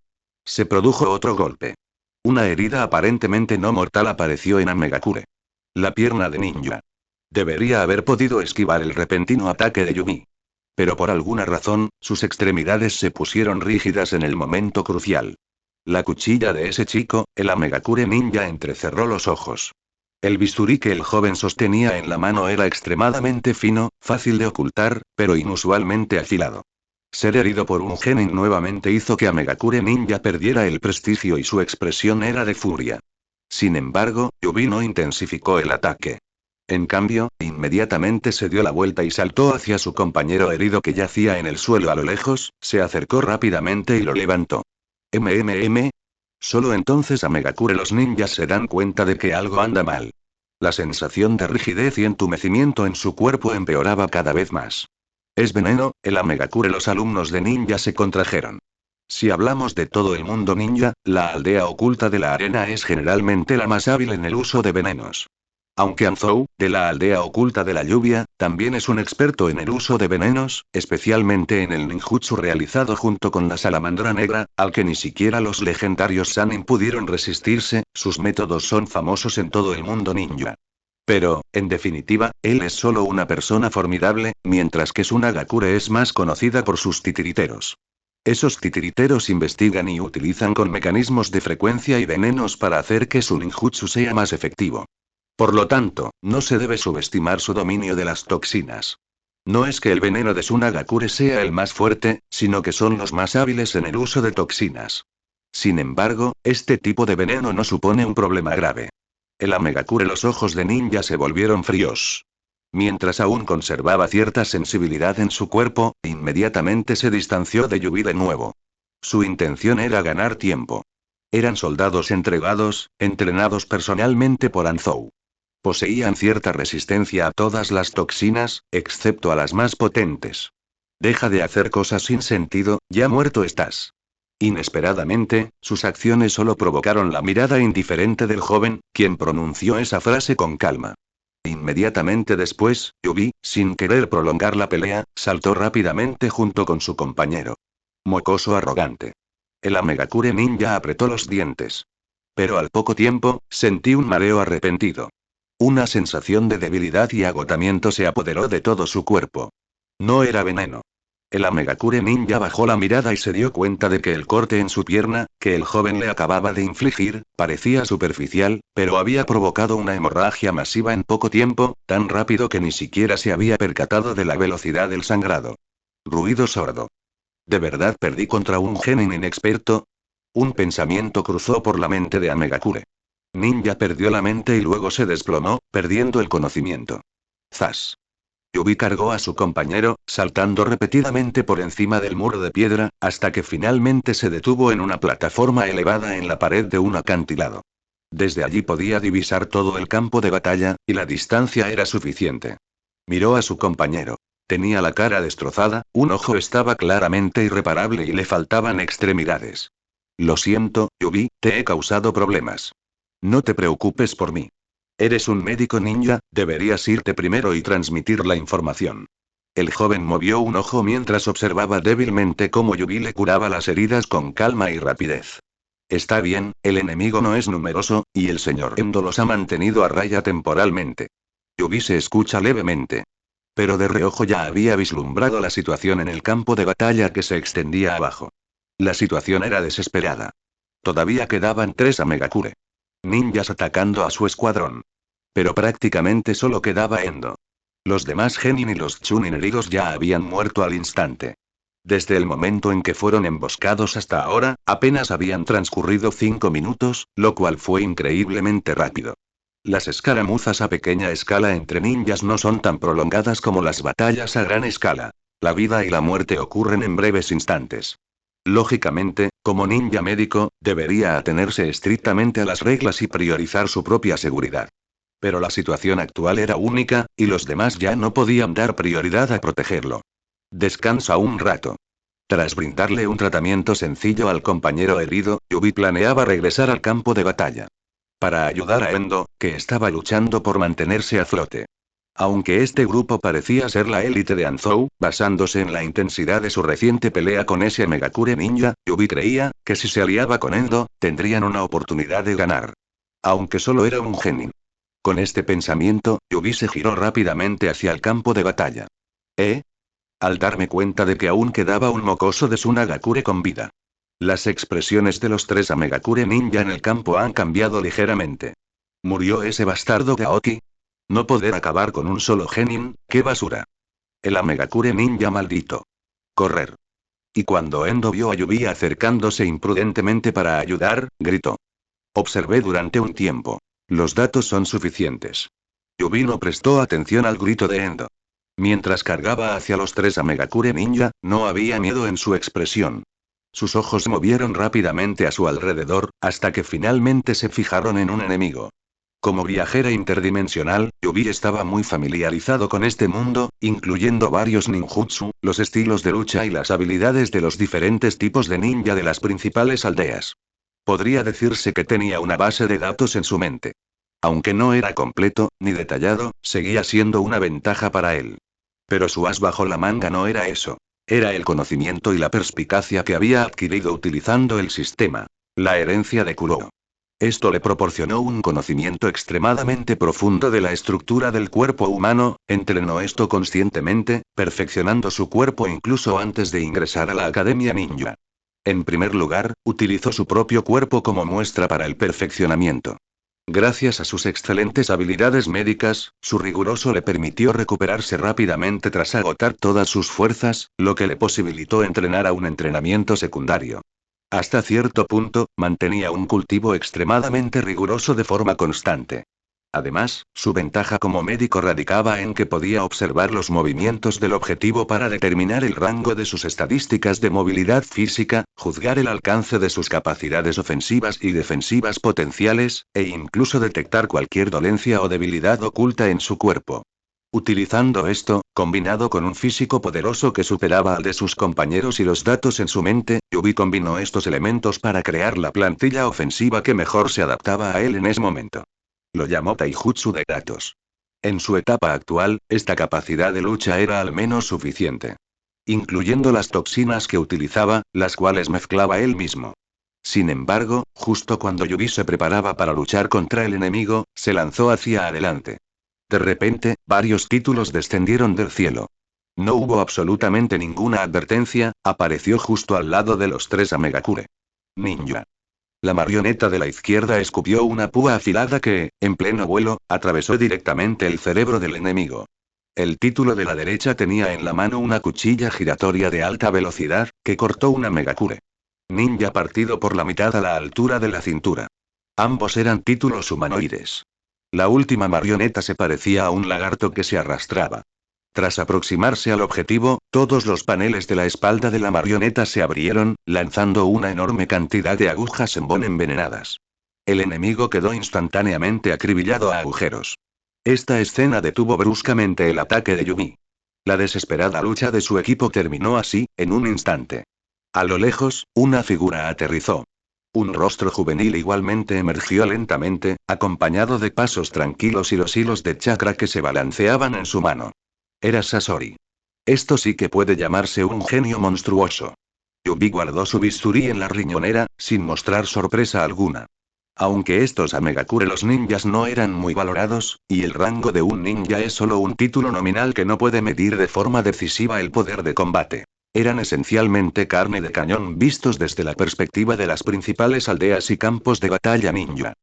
Se produjo otro golpe. Una herida aparentemente no mortal apareció en Amegakure. La pierna de ninja. Debería haber podido esquivar el repentino ataque de Yubi. Pero por alguna razón, sus extremidades se pusieron rígidas en el momento crucial. La cuchilla de ese chico, el Amegakure ninja entrecerró los ojos. El bisturí que el joven sostenía en la mano era extremadamente fino, fácil de ocultar, pero inusualmente afilado. Ser herido por un genin nuevamente hizo que a Megakure Ninja perdiera el prestigio y su expresión era de furia. Sin embargo, Yubi no intensificó el ataque. En cambio, inmediatamente se dio la vuelta y saltó hacia su compañero herido que yacía en el suelo a lo lejos, se acercó rápidamente y lo levantó. MMM. Solo entonces a Megakure los ninjas se dan cuenta de que algo anda mal. La sensación de rigidez y entumecimiento en su cuerpo empeoraba cada vez más. Es veneno, el Megakure. Los alumnos de ninja se contrajeron. Si hablamos de todo el mundo ninja, la aldea oculta de la arena es generalmente la más hábil en el uso de venenos. Aunque Anzou, de la aldea oculta de la lluvia, también es un experto en el uso de venenos, especialmente en el ninjutsu realizado junto con la salamandra negra, al que ni siquiera los legendarios Sanin pudieron resistirse, sus métodos son famosos en todo el mundo ninja. Pero, en definitiva, él es solo una persona formidable, mientras que Tsunagakure es más conocida por sus titiriteros. Esos titiriteros investigan y utilizan con mecanismos de frecuencia y venenos para hacer que su ninjutsu sea más efectivo. Por lo tanto, no se debe subestimar su dominio de las toxinas. No es que el veneno de Tsunagakure sea el más fuerte, sino que son los más hábiles en el uso de toxinas. Sin embargo, este tipo de veneno no supone un problema grave. El Megakure. Los ojos de ninja se volvieron fríos. Mientras aún conservaba cierta sensibilidad en su cuerpo, inmediatamente se distanció de Yubi de nuevo. Su intención era ganar tiempo. Eran soldados entregados, entrenados personalmente por Anzou. Poseían cierta resistencia a todas las toxinas, excepto a las más potentes. Deja de hacer cosas sin sentido, ya muerto estás. Inesperadamente, sus acciones solo provocaron la mirada indiferente del joven, quien pronunció esa frase con calma. Inmediatamente después, Yubi, sin querer prolongar la pelea, saltó rápidamente junto con su compañero. Mocoso arrogante. El Megakure ninja apretó los dientes. Pero al poco tiempo, sentí un mareo arrepentido. Una sensación de debilidad y agotamiento se apoderó de todo su cuerpo. No era veneno. El Megakure ninja bajó la mirada y se dio cuenta de que el corte en su pierna, que el joven le acababa de infligir, parecía superficial, pero había provocado una hemorragia masiva en poco tiempo, tan rápido que ni siquiera se había percatado de la velocidad del sangrado. Ruido sordo. ¿De verdad perdí contra un genin inexperto? Un pensamiento cruzó por la mente de Megakure. Ninja perdió la mente y luego se desplomó, perdiendo el conocimiento. ¡Zas! Yubi cargó a su compañero, saltando repetidamente por encima del muro de piedra, hasta que finalmente se detuvo en una plataforma elevada en la pared de un acantilado. Desde allí podía divisar todo el campo de batalla, y la distancia era suficiente. Miró a su compañero. Tenía la cara destrozada, un ojo estaba claramente irreparable y le faltaban extremidades. Lo siento, Yubi, te he causado problemas. No te preocupes por mí. Eres un médico ninja, deberías irte primero y transmitir la información. El joven movió un ojo mientras observaba débilmente cómo Yubi le curaba las heridas con calma y rapidez. Está bien, el enemigo no es numeroso, y el señor Endo los ha mantenido a raya temporalmente. Yubi se escucha levemente. Pero de reojo ya había vislumbrado la situación en el campo de batalla que se extendía abajo. La situación era desesperada. Todavía quedaban 3 Megakure ninjas atacando a su escuadrón. Pero prácticamente solo quedaba Endo. Los demás genin y los chunin heridos ya habían muerto al instante. Desde el momento en que fueron emboscados hasta ahora, apenas habían transcurrido 5 minutos, lo cual fue increíblemente rápido. Las escaramuzas a pequeña escala entre ninjas no son tan prolongadas como las batallas a gran escala. La vida y la muerte ocurren en breves instantes. Lógicamente, como ninja médico, debería atenerse estrictamente a las reglas y priorizar su propia seguridad. Pero la situación actual era única, y los demás ya no podían dar prioridad a protegerlo. Descansa un rato. Tras brindarle un tratamiento sencillo al compañero herido, Yubi planeaba regresar al campo de batalla. Para ayudar a Endo, que estaba luchando por mantenerse a flote. Aunque este grupo parecía ser la élite de Anzou, basándose en la intensidad de su reciente pelea con ese Megakure ninja, Yubi creía que si se aliaba con Endo, tendrían una oportunidad de ganar. Aunque solo era un genin. Con este pensamiento, Yubi se giró rápidamente hacia el campo de batalla. Al darme cuenta de que aún quedaba un mocoso de Tsunagakure con vida. Las expresiones de los 3 Megakure ninja en el campo han cambiado ligeramente. ¿Murió ese bastardo Gaoki? No poder acabar con un solo genin, ¡qué basura! El Amegakure ninja maldito. Correr. Y cuando Endo vio a Yubi acercándose imprudentemente para ayudar, gritó. Observé durante un tiempo. Los datos son suficientes. Yubi no prestó atención al grito de Endo. Mientras cargaba hacia los tres Amegakure ninja, no había miedo en su expresión. Sus ojos se movieron rápidamente a su alrededor, hasta que finalmente se fijaron en un enemigo. Como viajera interdimensional, Yubi estaba muy familiarizado con este mundo, incluyendo varios ninjutsu, los estilos de lucha y las habilidades de los diferentes tipos de ninja de las principales aldeas. Podría decirse que tenía una base de datos en su mente. Aunque no era completo, ni detallado, seguía siendo una ventaja para él. Pero su as bajo la manga no era eso. Era el conocimiento y la perspicacia que había adquirido utilizando el sistema. La herencia de Kuro. Esto le proporcionó un conocimiento extremadamente profundo de la estructura del cuerpo humano, entrenó esto conscientemente, perfeccionando su cuerpo incluso antes de ingresar a la Academia Ninja. En primer lugar, utilizó su propio cuerpo como muestra para el perfeccionamiento. Gracias a sus excelentes habilidades médicas, su riguroso le permitió recuperarse rápidamente tras agotar todas sus fuerzas, lo que le posibilitó entrenar a un entrenamiento secundario. Hasta cierto punto, mantenía un cultivo extremadamente riguroso de forma constante. Además, su ventaja como médico radicaba en que podía observar los movimientos del objetivo para determinar el rango de sus estadísticas de movilidad física, juzgar el alcance de sus capacidades ofensivas y defensivas potenciales, e incluso detectar cualquier dolencia o debilidad oculta en su cuerpo. Utilizando esto, combinado con un físico poderoso que superaba al de sus compañeros y los datos en su mente, Yubi combinó estos elementos para crear la plantilla ofensiva que mejor se adaptaba a él en ese momento. Lo llamó Taijutsu de datos. En su etapa actual, esta capacidad de lucha era al menos suficiente. Incluyendo las toxinas que utilizaba, las cuales mezclaba él mismo. Sin embargo, justo cuando Yubi se preparaba para luchar contra el enemigo, se lanzó hacia adelante. De repente, varios títulos descendieron del cielo. No hubo absolutamente ninguna advertencia, apareció justo al lado de los tres Amegakure. Ninja. La marioneta de la izquierda escupió una púa afilada que, en pleno vuelo, atravesó directamente el cerebro del enemigo. El título de la derecha tenía en la mano una cuchilla giratoria de alta velocidad, que cortó una Megakure. Ninja partido por la mitad a la altura de la cintura. Ambos eran títulos humanoides. La última marioneta se parecía a un lagarto que se arrastraba. Tras aproximarse al objetivo, todos los paneles de la espalda de la marioneta se abrieron, lanzando una enorme cantidad de agujas en envenenadas. El enemigo quedó instantáneamente acribillado a agujeros. Esta escena detuvo bruscamente el ataque de Yumi. La desesperada lucha de su equipo terminó así, en un instante. A lo lejos, una figura aterrizó. Un rostro juvenil igualmente emergió lentamente, acompañado de pasos tranquilos y los hilos de chakra que se balanceaban en su mano. Era Sasori. Esto sí que puede llamarse un genio monstruoso. Yubi guardó su bisturí en la riñonera, sin mostrar sorpresa alguna. Aunque estos Amegakure los ninjas no eran muy valorados, y el rango de un ninja es solo un título nominal que no puede medir de forma decisiva el poder de combate. Eran esencialmente carne de cañón vistos desde la perspectiva de las principales aldeas y campos de batalla ninja.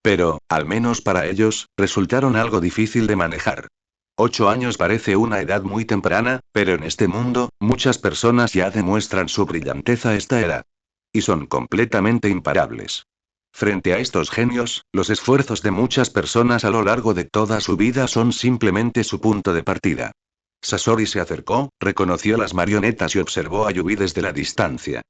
Pero, al menos para ellos, resultaron algo difícil de manejar. 8 años parece una edad muy temprana, pero en este mundo, muchas personas ya demuestran su brillantez a esta edad. Y son completamente imparables. Frente a estos genios, los esfuerzos de muchas personas a lo largo de toda su vida son simplemente su punto de partida. Sasori se acercó, reconoció las marionetas y observó a Yubi desde la distancia.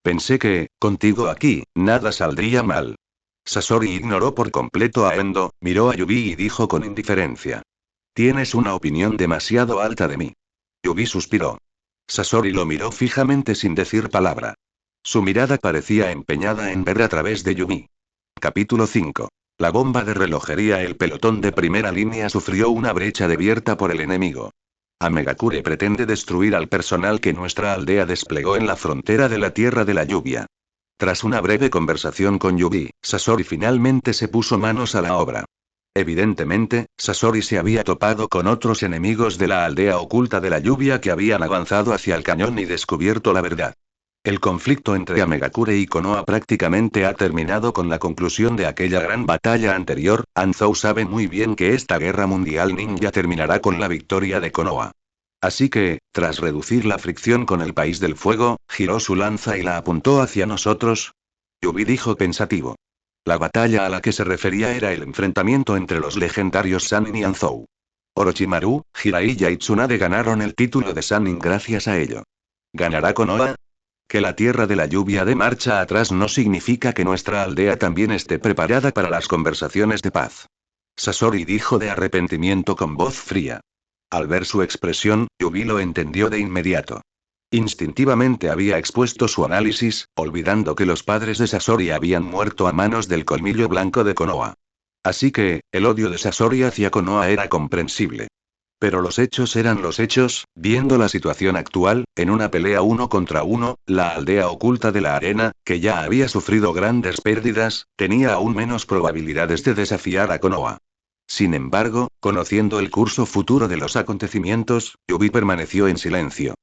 Pensé que, contigo aquí, nada saldría mal. Sasori ignoró por completo a Endo, miró a Yubi y dijo con indiferencia. Tienes una opinión demasiado alta de mí. Yubi suspiró. Sasori lo miró fijamente sin decir palabra. Su mirada parecía empeñada en ver a través de Yubi. Capítulo 5. La bomba de relojería. El pelotón de primera línea sufrió una brecha abierta por el enemigo. Amegakure pretende destruir al personal que nuestra aldea desplegó en la frontera de la Tierra de la Lluvia. Tras una breve conversación con Yubi, Sasori finalmente se puso manos a la obra. Evidentemente, Sasori se había topado con otros enemigos de la aldea oculta de la Lluvia que habían avanzado hacia el cañón y descubierto la verdad. El conflicto entre Amegakure y Konoha prácticamente ha terminado con la conclusión de aquella gran batalla anterior. Anzou sabe muy bien que esta guerra mundial ninja terminará con la victoria de Konoha. Así que, tras reducir la fricción con el país del fuego, giró su lanza y la apuntó hacia nosotros. Yubi dijo pensativo. La batalla a la que se refería era el enfrentamiento entre los legendarios Sannin y Anzou. Orochimaru, Jiraiya y Tsunade ganaron el título de Sannin gracias a ello. ¿Ganará Konoha? Que la tierra de la lluvia dé marcha atrás no significa que nuestra aldea también esté preparada para las conversaciones de paz. Sasori dijo de arrepentimiento con voz fría. Al ver su expresión, Yubi lo entendió de inmediato. Instintivamente había expuesto su análisis, olvidando que los padres de Sasori habían muerto a manos del colmillo blanco de Konoha. Así que, el odio de Sasori hacia Konoha era comprensible. Pero los hechos eran los hechos. Viendo la situación actual, en una pelea 1 contra 1, la aldea oculta de la arena, que ya había sufrido grandes pérdidas, tenía aún menos probabilidades de desafiar a Konoha. Sin embargo, conociendo el curso futuro de los acontecimientos, Yubi permaneció en silencio.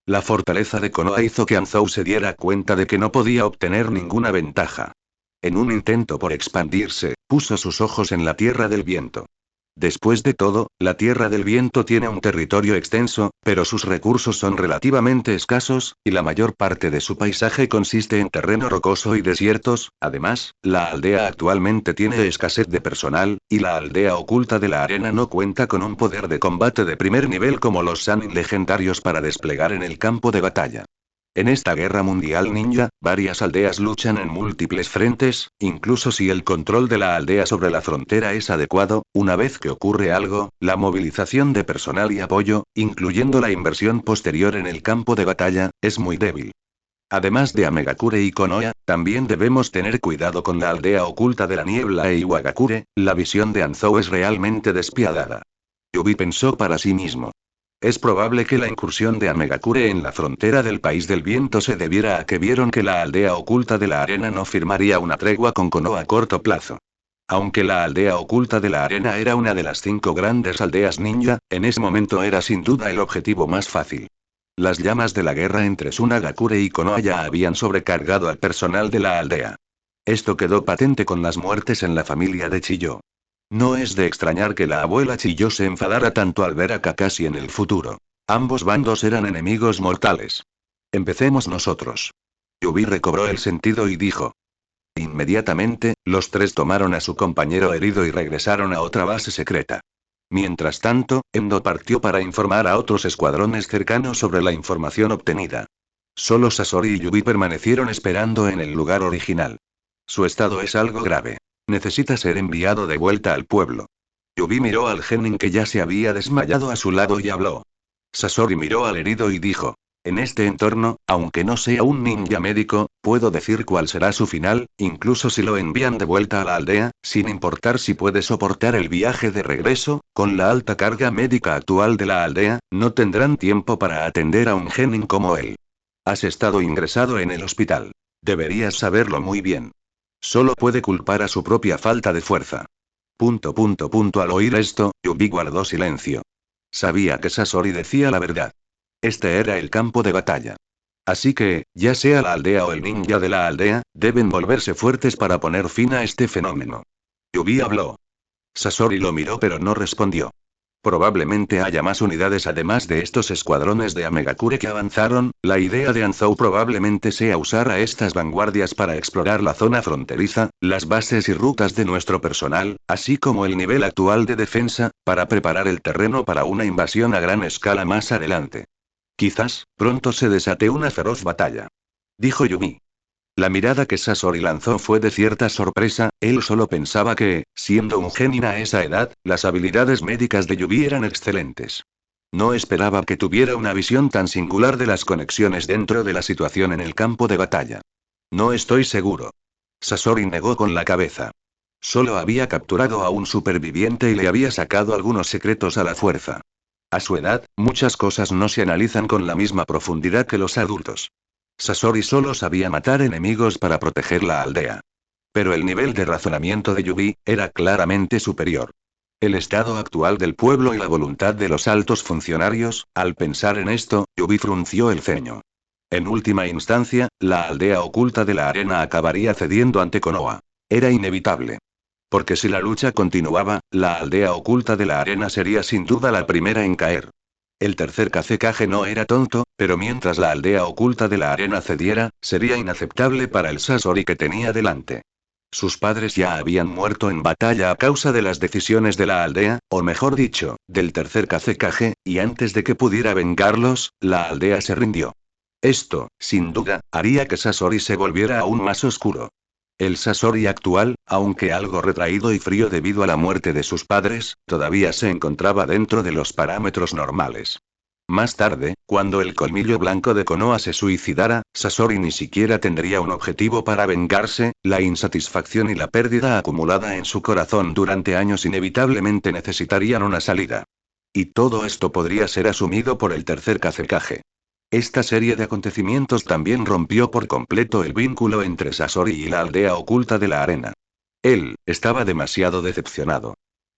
La fortaleza de Konoha hizo que Anzou se diera cuenta de que no podía obtener ninguna ventaja. En un intento por expandirse, puso sus ojos en la Tierra del Viento. Después de todo, la Tierra del Viento tiene un territorio extenso, pero sus recursos son relativamente escasos, y la mayor parte de su paisaje consiste en terreno rocoso y desiertos. Además, la aldea actualmente tiene escasez de personal, y la aldea oculta de la arena no cuenta con un poder de combate de primer nivel como los Sannin legendarios para desplegar en el campo de batalla. En esta guerra mundial ninja, varias aldeas luchan en múltiples frentes, incluso si el control de la aldea sobre la frontera es adecuado. Una vez que ocurre algo, la movilización de personal y apoyo, incluyendo la inversión posterior en el campo de batalla, es muy débil. Además de Amegakure y Konoha, también debemos tener cuidado con la aldea oculta de la niebla e Iwagakure. La visión de Anzou es realmente despiadada. Yubi pensó para sí mismo. Es probable que la incursión de Amegakure en la frontera del país del viento se debiera a que vieron que la aldea oculta de la arena no firmaría una tregua con Konoha a corto plazo. Aunque la aldea oculta de la arena era una de las 5 grandes aldeas ninja, en ese momento era sin duda el objetivo más fácil. Las llamas de la guerra entre Tsunagakure y Konoha ya habían sobrecargado al personal de la aldea. Esto quedó patente con las muertes en la familia de Chiyo. No es de extrañar que la abuela Chiyo se enfadara tanto al ver a Kakashi en el futuro. Ambos bandos eran enemigos mortales. Empecemos nosotros. Yubi recobró el sentido y dijo. Inmediatamente, los tres tomaron a su compañero herido y regresaron a otra base secreta. Mientras tanto, Endo partió para informar a otros escuadrones cercanos sobre la información obtenida. Solo Sasori y Yubi permanecieron esperando en el lugar original. Su estado es algo grave. Necesita ser enviado de vuelta al pueblo. Yubi miró al genin que ya se había desmayado a su lado y habló. Sasori miró al herido y dijo. En este entorno, aunque no sea un ninja médico, puedo decir cuál será su final, incluso si lo envían de vuelta a la aldea, sin importar si puede soportar el viaje de regreso. Con la alta carga médica actual de la aldea, no tendrán tiempo para atender a un genin como él. Has estado ingresado en el hospital. Deberías saberlo muy bien. Solo puede culpar a su propia falta de fuerza. Al oír esto, Yubi guardó silencio. Sabía que Sasori decía la verdad. Este era el campo de batalla. Así que, ya sea la aldea o el ninja de la aldea, deben volverse fuertes para poner fin a este fenómeno. Yubi habló. Sasori lo miró pero no respondió. Probablemente haya más unidades además de estos escuadrones de Amegakure que avanzaron. La idea de Anzou probablemente sea usar a estas vanguardias para explorar la zona fronteriza, las bases y rutas de nuestro personal, así como el nivel actual de defensa, para preparar el terreno para una invasión a gran escala más adelante. Quizás, pronto se desate una feroz batalla. Dijo Yubi. La mirada que Sasori lanzó fue de cierta sorpresa. Él solo pensaba que, siendo un genin a esa edad, las habilidades médicas de Yubi eran excelentes. No esperaba que tuviera una visión tan singular de las conexiones dentro de la situación en el campo de batalla. No estoy seguro. Sasori negó con la cabeza. Solo había capturado a un superviviente y le había sacado algunos secretos a la fuerza. A su edad, muchas cosas no se analizan con la misma profundidad que los adultos. Sasori solo sabía matar enemigos para proteger la aldea. Pero el nivel de razonamiento de Yubi era claramente superior. El estado actual del pueblo y la voluntad de los altos funcionarios. Al pensar en esto, Yubi frunció el ceño. En última instancia, la aldea oculta de la arena acabaría cediendo ante Konoha. Era inevitable. Porque si la lucha continuaba, la aldea oculta de la arena sería sin duda la primera en caer. El tercer Kazekage no era tonto, pero mientras la aldea oculta de la arena cediera, sería inaceptable para el Sasori que tenía delante. Sus padres ya habían muerto en batalla a causa de las decisiones de la aldea, o mejor dicho, del tercer Kazekage, y antes de que pudiera vengarlos, la aldea se rindió. Esto, sin duda, haría que Sasori se volviera aún más oscuro. El Sasori actual, aunque algo retraído y frío debido a la muerte de sus padres, todavía se encontraba dentro de los parámetros normales. Más tarde, cuando el colmillo blanco de Konoha se suicidara, Sasori ni siquiera tendría un objetivo para vengarse, la insatisfacción y la pérdida acumulada en su corazón durante años inevitablemente necesitarían una salida. Y todo esto podría ser asumido por el tercer Kazekage. Esta serie de acontecimientos también rompió por completo el vínculo entre Sasori y la aldea oculta de la arena. Él estaba demasiado decepcionado.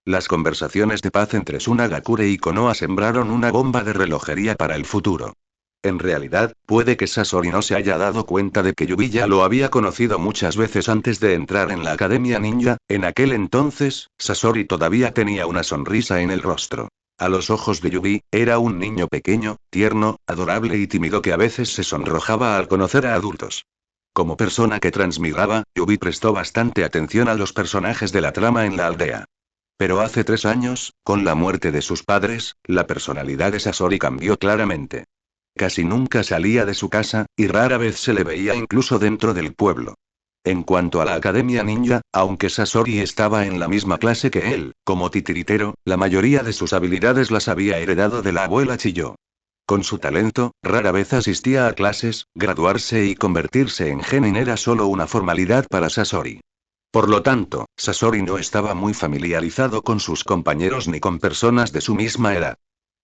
Las conversaciones de paz entre Tsunagakure y Konoha sembraron una bomba de relojería para el futuro. En realidad, puede que Sasori no se haya dado cuenta de que Yubi ya lo había conocido muchas veces antes de entrar en la Academia Ninja. En aquel entonces, Sasori todavía tenía una sonrisa en el rostro. A los ojos de Yubi, era un niño pequeño, tierno, adorable y tímido que a veces se sonrojaba al conocer a adultos. Como persona que transmigraba, Yubi prestó bastante atención a los personajes de la trama en la aldea. Pero hace 3 años, con la muerte de sus padres, la personalidad de Sasori cambió claramente. Casi nunca salía de su casa, y rara vez se le veía incluso dentro del pueblo. En cuanto a la Academia Ninja, aunque Sasori estaba en la misma clase que él, como titiritero, la mayoría de sus habilidades las había heredado de la abuela Chiyo. Con su talento, rara vez asistía a clases, graduarse y convertirse en genin era solo una formalidad para Sasori. Por lo tanto, Sasori no estaba muy familiarizado con sus compañeros ni con personas de su misma edad.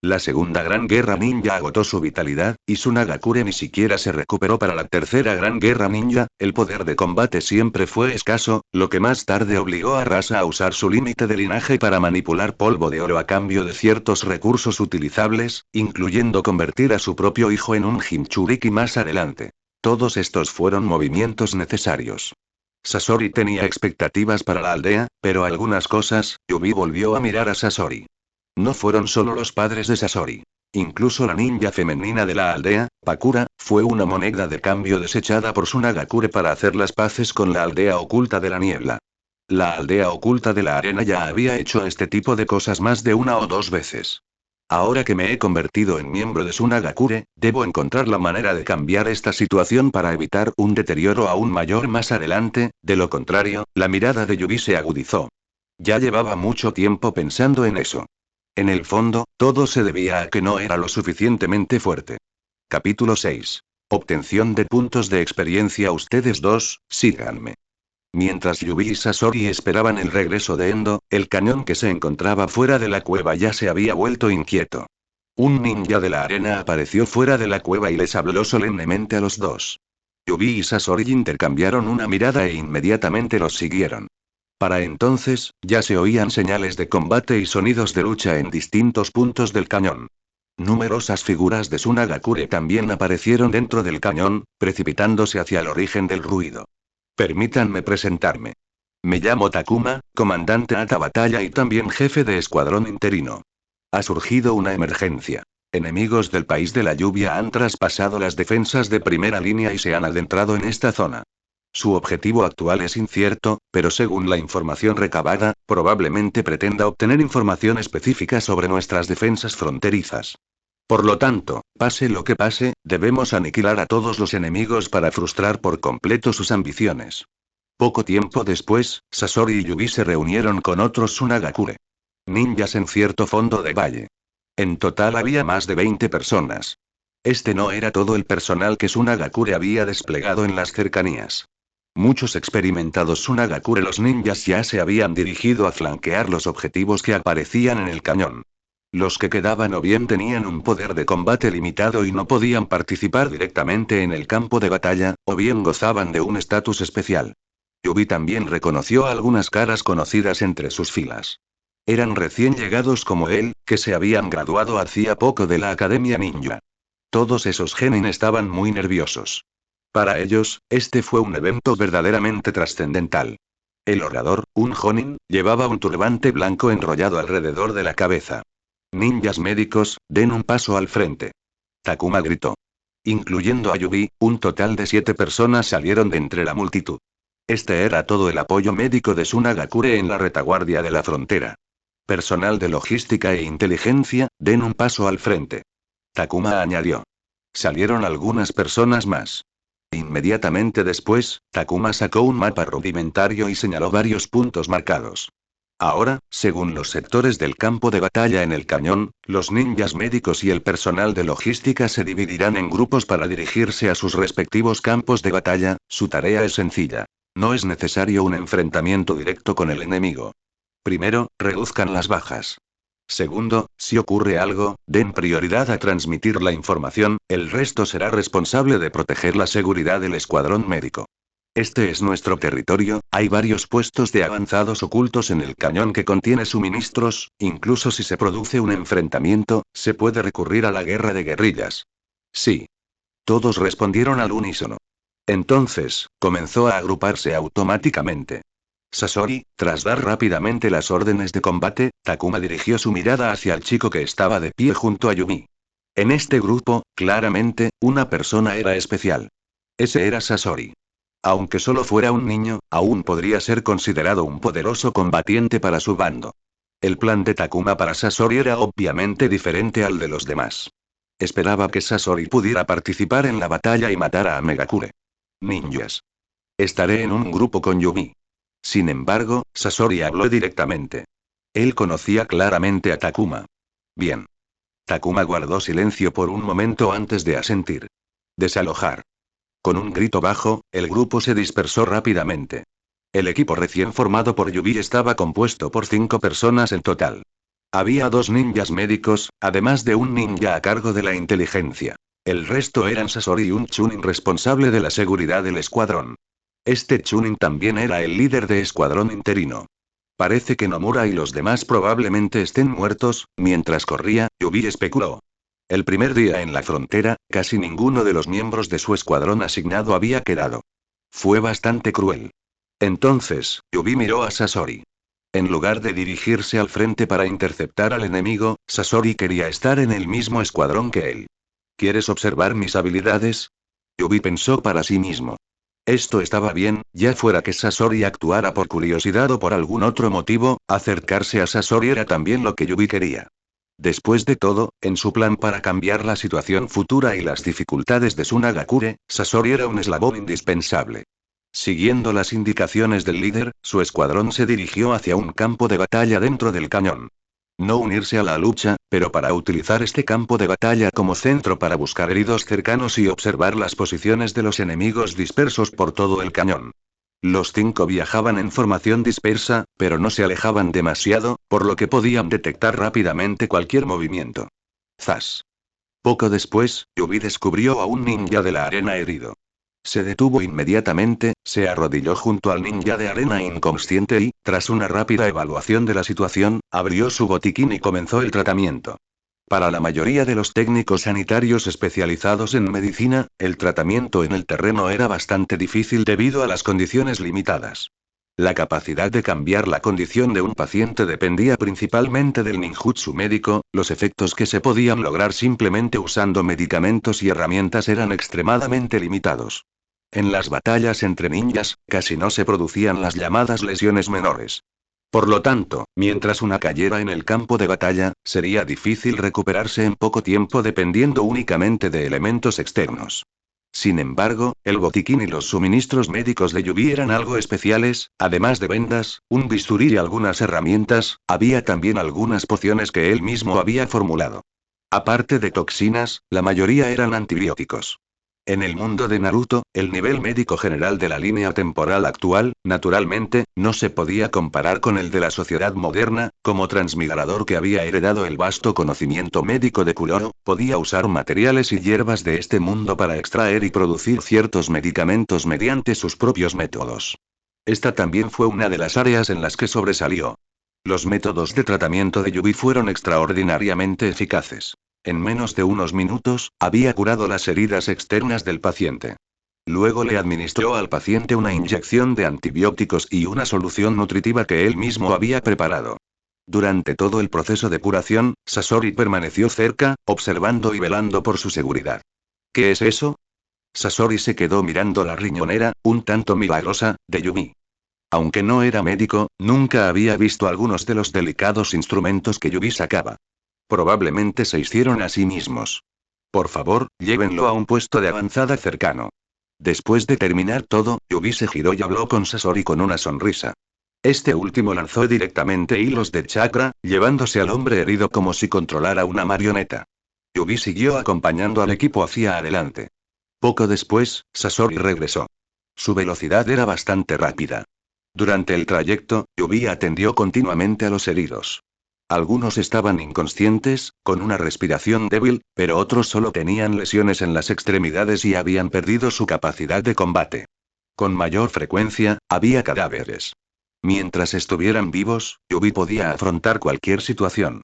La segunda gran guerra ninja agotó su vitalidad, y Tsunagakure ni siquiera se recuperó para la tercera gran guerra ninja. El poder de combate siempre fue escaso, lo que más tarde obligó a Rasa a usar su límite de linaje para manipular polvo de oro a cambio de ciertos recursos utilizables, incluyendo convertir a su propio hijo en un Jinchuriki más adelante. Todos estos fueron movimientos necesarios. Sasori tenía expectativas para la aldea, pero algunas cosas. Yubi volvió a mirar a Sasori. No fueron solo los padres de Sasori. Incluso la ninja femenina de la aldea, Pakura, fue una moneda de cambio desechada por Tsunagakure para hacer las paces con la aldea oculta de la niebla. La aldea oculta de la arena ya había hecho este tipo de cosas más de 1 o 2 veces. Ahora que me he convertido en miembro de Tsunagakure, debo encontrar la manera de cambiar esta situación para evitar un deterioro aún mayor más adelante. De lo contrario, la mirada de Yubi se agudizó. Ya llevaba mucho tiempo pensando en eso. En el fondo, todo se debía a que no era lo suficientemente fuerte. Capítulo 6. Obtención de puntos de experiencia. Ustedes dos, síganme. Mientras Yubi y Sasori esperaban el regreso de Endo, el cañón que se encontraba fuera de la cueva ya se había vuelto inquieto. Un ninja de la arena apareció fuera de la cueva y les habló solemnemente a los dos. Yubi y Sasori intercambiaron una mirada e inmediatamente los siguieron. Para entonces, ya se oían señales de combate y sonidos de lucha en distintos puntos del cañón. Numerosas figuras de Tsunagakure también aparecieron dentro del cañón, precipitándose hacia el origen del ruido. Permítanme presentarme. Me llamo Takuma, comandante Ata Batalla y también jefe de escuadrón interino. Ha surgido una emergencia. Enemigos del país de la lluvia han traspasado las defensas de primera línea y se han adentrado en esta zona. Su objetivo actual es incierto, pero según la información recabada, probablemente pretenda obtener información específica sobre nuestras defensas fronterizas. Por lo tanto, pase lo que pase, debemos aniquilar a todos los enemigos para frustrar por completo sus ambiciones. Poco tiempo después, Sasori y Yubi se reunieron con otros Tsunagakure. Ninjas en cierto fondo de valle. En total había más de 20 personas. Este no era todo el personal que Tsunagakure había desplegado en las cercanías. Muchos experimentados Tsunagakure los ninjas ya se habían dirigido a flanquear los objetivos que aparecían en el cañón. Los que quedaban o bien tenían un poder de combate limitado y no podían participar directamente en el campo de batalla, o bien gozaban de un estatus especial. Yubi también reconoció algunas caras conocidas entre sus filas. Eran recién llegados como él, que se habían graduado hacía poco de la Academia Ninja. Todos esos genin estaban muy nerviosos. Para ellos, este fue un evento verdaderamente trascendental. El orador, un jonin, llevaba un turbante blanco enrollado alrededor de la cabeza. Ninjas médicos, den un paso al frente. Takuma gritó. Incluyendo a Yubi, un total de 7 personas salieron de entre la multitud. Este era todo el apoyo médico de Sunagakure en la retaguardia de la frontera. Personal de logística e inteligencia, den un paso al frente. Takuma añadió. Salieron algunas personas más. Inmediatamente después, Takuma sacó un mapa rudimentario y señaló varios puntos marcados. Ahora, según los sectores del campo de batalla en el cañón, los ninjas médicos y el personal de logística se dividirán en grupos para dirigirse a sus respectivos campos de batalla. Su tarea es sencilla. No es necesario un enfrentamiento directo con el enemigo. Primero, reduzcan las bajas. Segundo, si ocurre algo, den prioridad a transmitir la información, el resto será responsable de proteger la seguridad del escuadrón médico. Este es nuestro territorio, hay varios puestos de avanzados ocultos en el cañón que contiene suministros, incluso si se produce un enfrentamiento, se puede recurrir a la guerra de guerrillas. Sí. Todos respondieron al unísono. Entonces, comenzó a agruparse automáticamente. Sasori, tras dar rápidamente las órdenes de combate, Takuma dirigió su mirada hacia el chico que estaba de pie junto a Yumi. En este grupo, claramente, una persona era especial. Ese era Sasori. Aunque solo fuera un niño, aún podría ser considerado un poderoso combatiente para su bando. El plan de Takuma para Sasori era obviamente diferente al de los demás. Esperaba que Sasori pudiera participar en la batalla y matar a Megakure. Ninjas. Estaré en un grupo con Yumi. Sin embargo, Sasori habló directamente. Él conocía claramente a Takuma. Bien. Takuma guardó silencio por un momento antes de asentir. Desalojar. Con un grito bajo, el grupo se dispersó rápidamente. El equipo recién formado por Yubi estaba compuesto por 5 personas en total. Había 2 ninjas médicos, además de un ninja a cargo de la inteligencia. El resto eran Sasori y un chunin responsable de la seguridad del escuadrón. Este chunin también era el líder de escuadrón interino. Parece que Nomura y los demás probablemente estén muertos. Mientras corría, Yubi especuló. El primer día en la frontera, casi ninguno de los miembros de su escuadrón asignado había quedado. Fue bastante cruel. Entonces, Yubi miró a Sasori. En lugar de dirigirse al frente para interceptar al enemigo, Sasori quería estar en el mismo escuadrón que él. ¿Quieres observar mis habilidades? Yubi pensó para sí mismo. Esto estaba bien, ya fuera que Sasori actuara por curiosidad o por algún otro motivo, acercarse a Sasori era también lo que Yubi quería. Después de todo, en su plan para cambiar la situación futura y las dificultades de Sunagakure, Sasori era un eslabón indispensable. Siguiendo las indicaciones del líder, su escuadrón se dirigió hacia un campo de batalla dentro del cañón. No unirse a la lucha, pero para utilizar este campo de batalla como centro para buscar heridos cercanos y observar las posiciones de los enemigos dispersos por todo el cañón. Los 5 viajaban en formación dispersa, pero no se alejaban demasiado, por lo que podían detectar rápidamente cualquier movimiento. ¡Zas! Poco después, Yubi descubrió a un ninja de la arena herido. Se detuvo inmediatamente, se arrodilló junto al ninja de arena inconsciente y, tras una rápida evaluación de la situación, abrió su botiquín y comenzó el tratamiento. Para la mayoría de los técnicos sanitarios especializados en medicina, el tratamiento en el terreno era bastante difícil debido a las condiciones limitadas. La capacidad de cambiar la condición de un paciente dependía principalmente del ninjutsu médico, los efectos que se podían lograr simplemente usando medicamentos y herramientas eran extremadamente limitados. En las batallas entre ninjas, casi no se producían las llamadas lesiones menores. Por lo tanto, mientras una cayera en el campo de batalla, sería difícil recuperarse en poco tiempo dependiendo únicamente de elementos externos. Sin embargo, el botiquín y los suministros médicos de Yubi eran algo especiales, además de vendas, un bisturí y algunas herramientas, había también algunas pociones que él mismo había formulado. Aparte de toxinas, la mayoría eran antibióticos. En el mundo de Naruto, el nivel médico general de la línea temporal actual, naturalmente, no se podía comparar con el de la sociedad moderna. Como transmigrador que había heredado el vasto conocimiento médico de Kuroro, podía usar materiales y hierbas de este mundo para extraer y producir ciertos medicamentos mediante sus propios métodos. Esta también fue una de las áreas en las que sobresalió. Los métodos de tratamiento de Yubi fueron extraordinariamente eficaces. En menos de unos minutos, había curado las heridas externas del paciente. Luego le administró al paciente una inyección de antibióticos y una solución nutritiva que él mismo había preparado. Durante todo el proceso de curación, Sasori permaneció cerca, observando y velando por su seguridad. ¿Qué es eso? Sasori se quedó mirando la riñonera, un tanto milagrosa, de Yumi. Aunque no era médico, nunca había visto algunos de los delicados instrumentos que Yumi sacaba. Probablemente se hicieron a sí mismos. Por favor, llévenlo a un puesto de avanzada cercano. Después de terminar todo, Yubi se giró y habló con Sasori con una sonrisa. Este último lanzó directamente hilos de chakra, llevándose al hombre herido como si controlara una marioneta. Yubi siguió acompañando al equipo hacia adelante. Poco después, Sasori regresó. Su velocidad era bastante rápida. Durante el trayecto, Yubi atendió continuamente a los heridos. Algunos estaban inconscientes, con una respiración débil, pero otros solo tenían lesiones en las extremidades y habían perdido su capacidad de combate. Con mayor frecuencia, había cadáveres. Mientras estuvieran vivos, Yubi podía afrontar cualquier situación.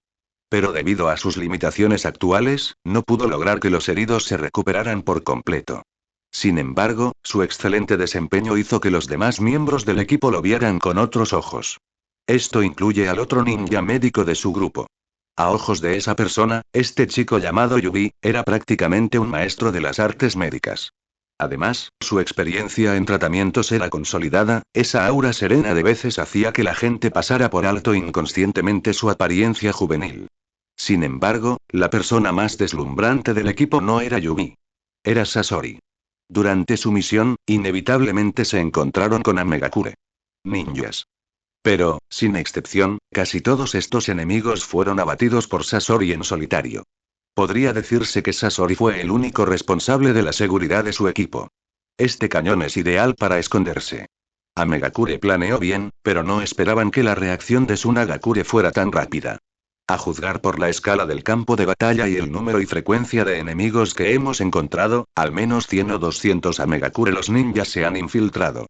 Pero debido a sus limitaciones actuales, no pudo lograr que los heridos se recuperaran por completo. Sin embargo, su excelente desempeño hizo que los demás miembros del equipo lo vieran con otros ojos. Esto incluye al otro ninja médico de su grupo. A ojos de esa persona, este chico llamado Yubi, era prácticamente un maestro de las artes médicas. Además, su experiencia en tratamientos era consolidada, esa aura serena de veces hacía que la gente pasara por alto inconscientemente su apariencia juvenil. Sin embargo, la persona más deslumbrante del equipo no era Yubi. Era Sasori. Durante su misión, inevitablemente se encontraron con Amegakure. Ninjas. Pero, sin excepción, casi todos estos enemigos fueron abatidos por Sasori en solitario. Podría decirse que Sasori fue el único responsable de la seguridad de su equipo. Este cañón es ideal para esconderse. Amegakure planeó bien, pero no esperaban que la reacción de Tsunagakure fuera tan rápida. A juzgar por la escala del campo de batalla y el número y frecuencia de enemigos que hemos encontrado, al menos 100 o 200 Amegakure los ninjas se han infiltrado.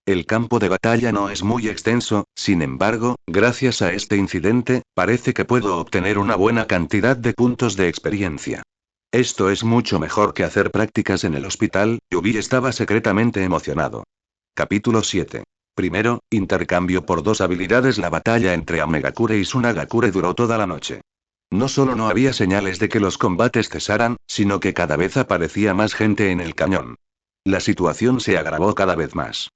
El campo de batalla no es muy extenso, sin embargo, gracias a este incidente, parece que puedo obtener una buena cantidad de puntos de experiencia. Esto es mucho mejor que hacer prácticas en el hospital. Yubi estaba secretamente emocionado. Capítulo 7. Primero, intercambio por 2 habilidades. La batalla entre Amegakure y Tsunagakure duró toda la noche. No solo no había señales de que los combates cesaran, sino que cada vez aparecía más gente en el cañón. La situación se agravó cada vez más.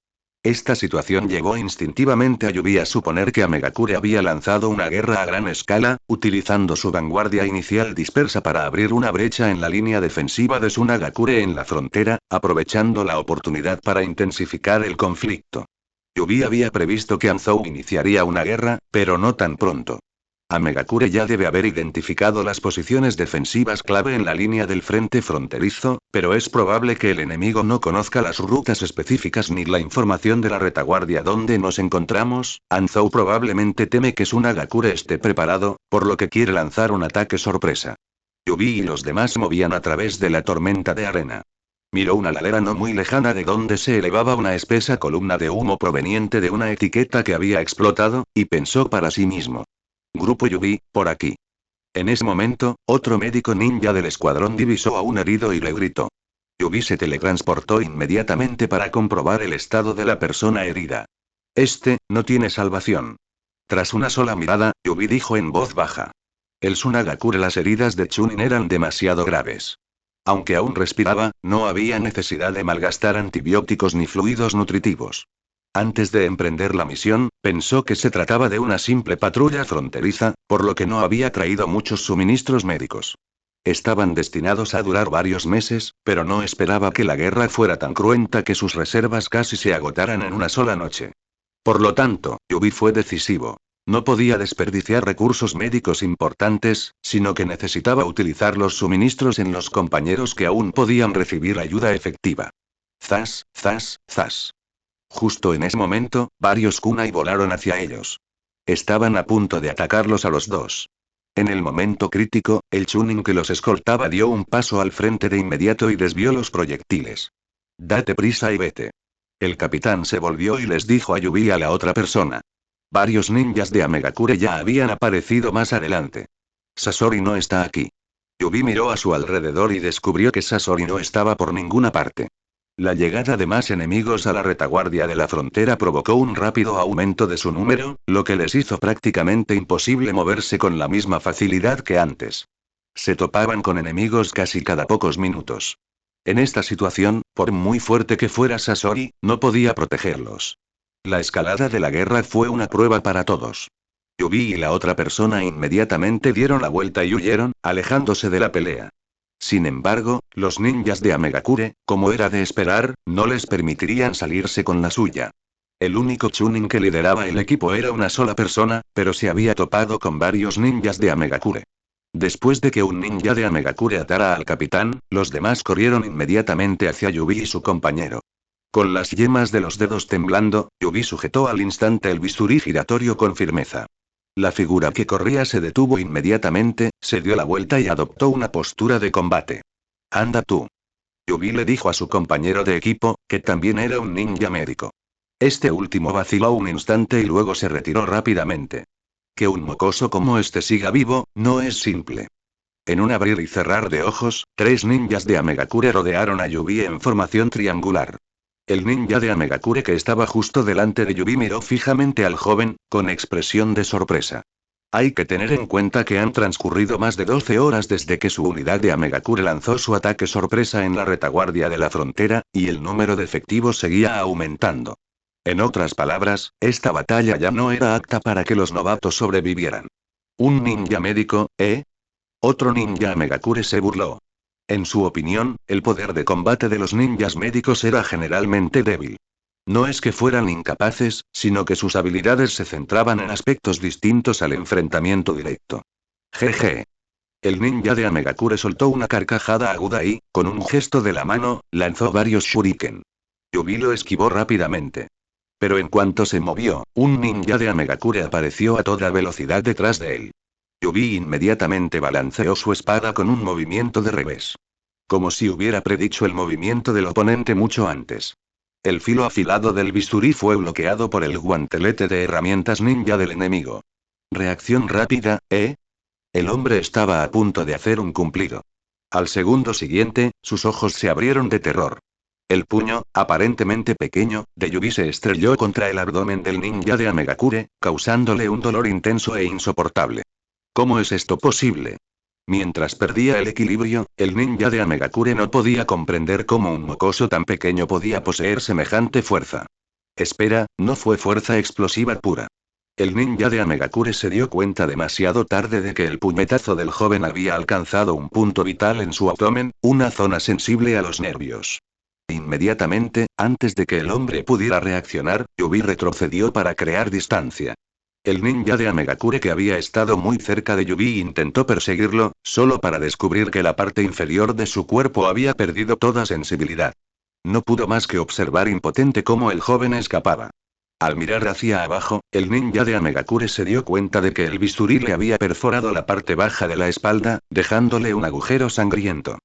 Esta situación llevó instintivamente a Yubi a suponer que Amegakure había lanzado una guerra a gran escala, utilizando su vanguardia inicial dispersa para abrir una brecha en la línea defensiva de Tsunagakure en la frontera, aprovechando la oportunidad para intensificar el conflicto. Yubi había previsto que Anzou iniciaría una guerra, pero no tan pronto. Amegakure ya debe haber identificado las posiciones defensivas clave en la línea del frente fronterizo, pero es probable que el enemigo no conozca las rutas específicas ni la información de la retaguardia donde nos encontramos. Anzou probablemente teme que Tsunagakure esté preparado, por lo que quiere lanzar un ataque sorpresa. Yubi y los demás se movían a través de la tormenta de arena. Miró una ladera no muy lejana de donde se elevaba una espesa columna de humo proveniente de una etiqueta que había explotado, y pensó para sí mismo. Grupo Yubi, por aquí. En ese momento, otro médico ninja del escuadrón divisó a un herido y le gritó. Yubi se teletransportó inmediatamente para comprobar el estado de la persona herida. Este, no tiene salvación. Tras una sola mirada, Yubi dijo en voz baja. El Tsunagakure, las heridas de Chunin eran demasiado graves. Aunque aún respiraba, no había necesidad de malgastar antibióticos ni fluidos nutritivos. Antes de emprender la misión, pensó que se trataba de una simple patrulla fronteriza, por lo que no había traído muchos suministros médicos. Estaban destinados a durar varios meses, pero no esperaba que la guerra fuera tan cruenta que sus reservas casi se agotaran en una sola noche. Por lo tanto, Yubi fue decisivo. No podía desperdiciar recursos médicos importantes, sino que necesitaba utilizar los suministros en los compañeros que aún podían recibir ayuda efectiva. Zas, zas, zas. Justo en ese momento, varios kunai volaron hacia ellos. Estaban a punto de atacarlos a los dos. En el momento crítico, el Chunin que los escoltaba dio un paso al frente de inmediato y desvió los proyectiles. Date prisa y vete. El capitán se volvió y les dijo a Yubi y a la otra persona. Varios ninjas de Amegakure ya habían aparecido más adelante. Sasori no está aquí. Yubi miró a su alrededor y descubrió que Sasori no estaba por ninguna parte. La llegada de más enemigos a la retaguardia de la frontera provocó un rápido aumento de su número, lo que les hizo prácticamente imposible moverse con la misma facilidad que antes. Se topaban con enemigos casi cada pocos minutos. En esta situación, por muy fuerte que fuera Sasori, no podía protegerlos. La escalada de la guerra fue una prueba para todos. Yubi y la otra persona inmediatamente dieron la vuelta y huyeron, alejándose de la pelea. Sin embargo, los ninjas de Amegakure, como era de esperar, no les permitirían salirse con la suya. El único chunin que lideraba el equipo era una sola persona, pero se había topado con varios ninjas de Amegakure. Después de que un ninja de Amegakure atara al capitán, los demás corrieron inmediatamente hacia Yubi y su compañero. Con las yemas de los dedos temblando, Yubi sujetó al instante el bisturí giratorio con firmeza. La figura que corría se detuvo inmediatamente, se dio la vuelta y adoptó una postura de combate. Anda tú. Yubi le dijo a su compañero de equipo, que también era un ninja médico. Este último vaciló un instante y luego se retiró rápidamente. Que un mocoso como este siga vivo, no es simple. En un abrir y cerrar de ojos, 3 ninjas de Amegakure rodearon a Yubi en formación triangular. El ninja de Amegakure que estaba justo delante de Yubi miró fijamente al joven, con expresión de sorpresa. Hay que tener en cuenta que han transcurrido más de 12 horas desde que su unidad de Amegakure lanzó su ataque sorpresa en la retaguardia de la frontera, y el número de efectivos seguía aumentando. En otras palabras, esta batalla ya no era apta para que los novatos sobrevivieran. ¿Un ninja médico, eh? Otro ninja Amegakure se burló. En su opinión, el poder de combate de los ninjas médicos era generalmente débil. No es que fueran incapaces, sino que sus habilidades se centraban en aspectos distintos al enfrentamiento directo. Jeje. El ninja de Amegakure soltó una carcajada aguda y, con un gesto de la mano, lanzó varios shuriken. Yubi lo esquivó rápidamente. Pero en cuanto se movió, un ninja de Amegakure apareció a toda velocidad detrás de él. Yubi inmediatamente balanceó su espada con un movimiento de revés. Como si hubiera predicho el movimiento del oponente mucho antes. El filo afilado del bisturí fue bloqueado por el guantelete de herramientas ninja del enemigo. Reacción rápida, ¿eh? El hombre estaba a punto de hacer un cumplido. Al segundo siguiente, sus ojos se abrieron de terror. El puño, aparentemente pequeño, de Yubi se estrelló contra el abdomen del ninja de Amegakure, causándole un dolor intenso e insoportable. ¿Cómo es esto posible? Mientras perdía el equilibrio, el ninja de Amegakure no podía comprender cómo un mocoso tan pequeño podía poseer semejante fuerza. Espera, no fue fuerza explosiva pura. El ninja de Amegakure se dio cuenta demasiado tarde de que el puñetazo del joven había alcanzado un punto vital en su abdomen, una zona sensible a los nervios. Inmediatamente, antes de que el hombre pudiera reaccionar, Yubi retrocedió para crear distancia. El ninja de Amegakure que había estado muy cerca de Yubi intentó perseguirlo, solo para descubrir que la parte inferior de su cuerpo había perdido toda sensibilidad. No pudo más que observar impotente cómo el joven escapaba. Al mirar hacia abajo, el ninja de Amegakure se dio cuenta de que el bisturí le había perforado la parte baja de la espalda, dejándole un agujero sangriento.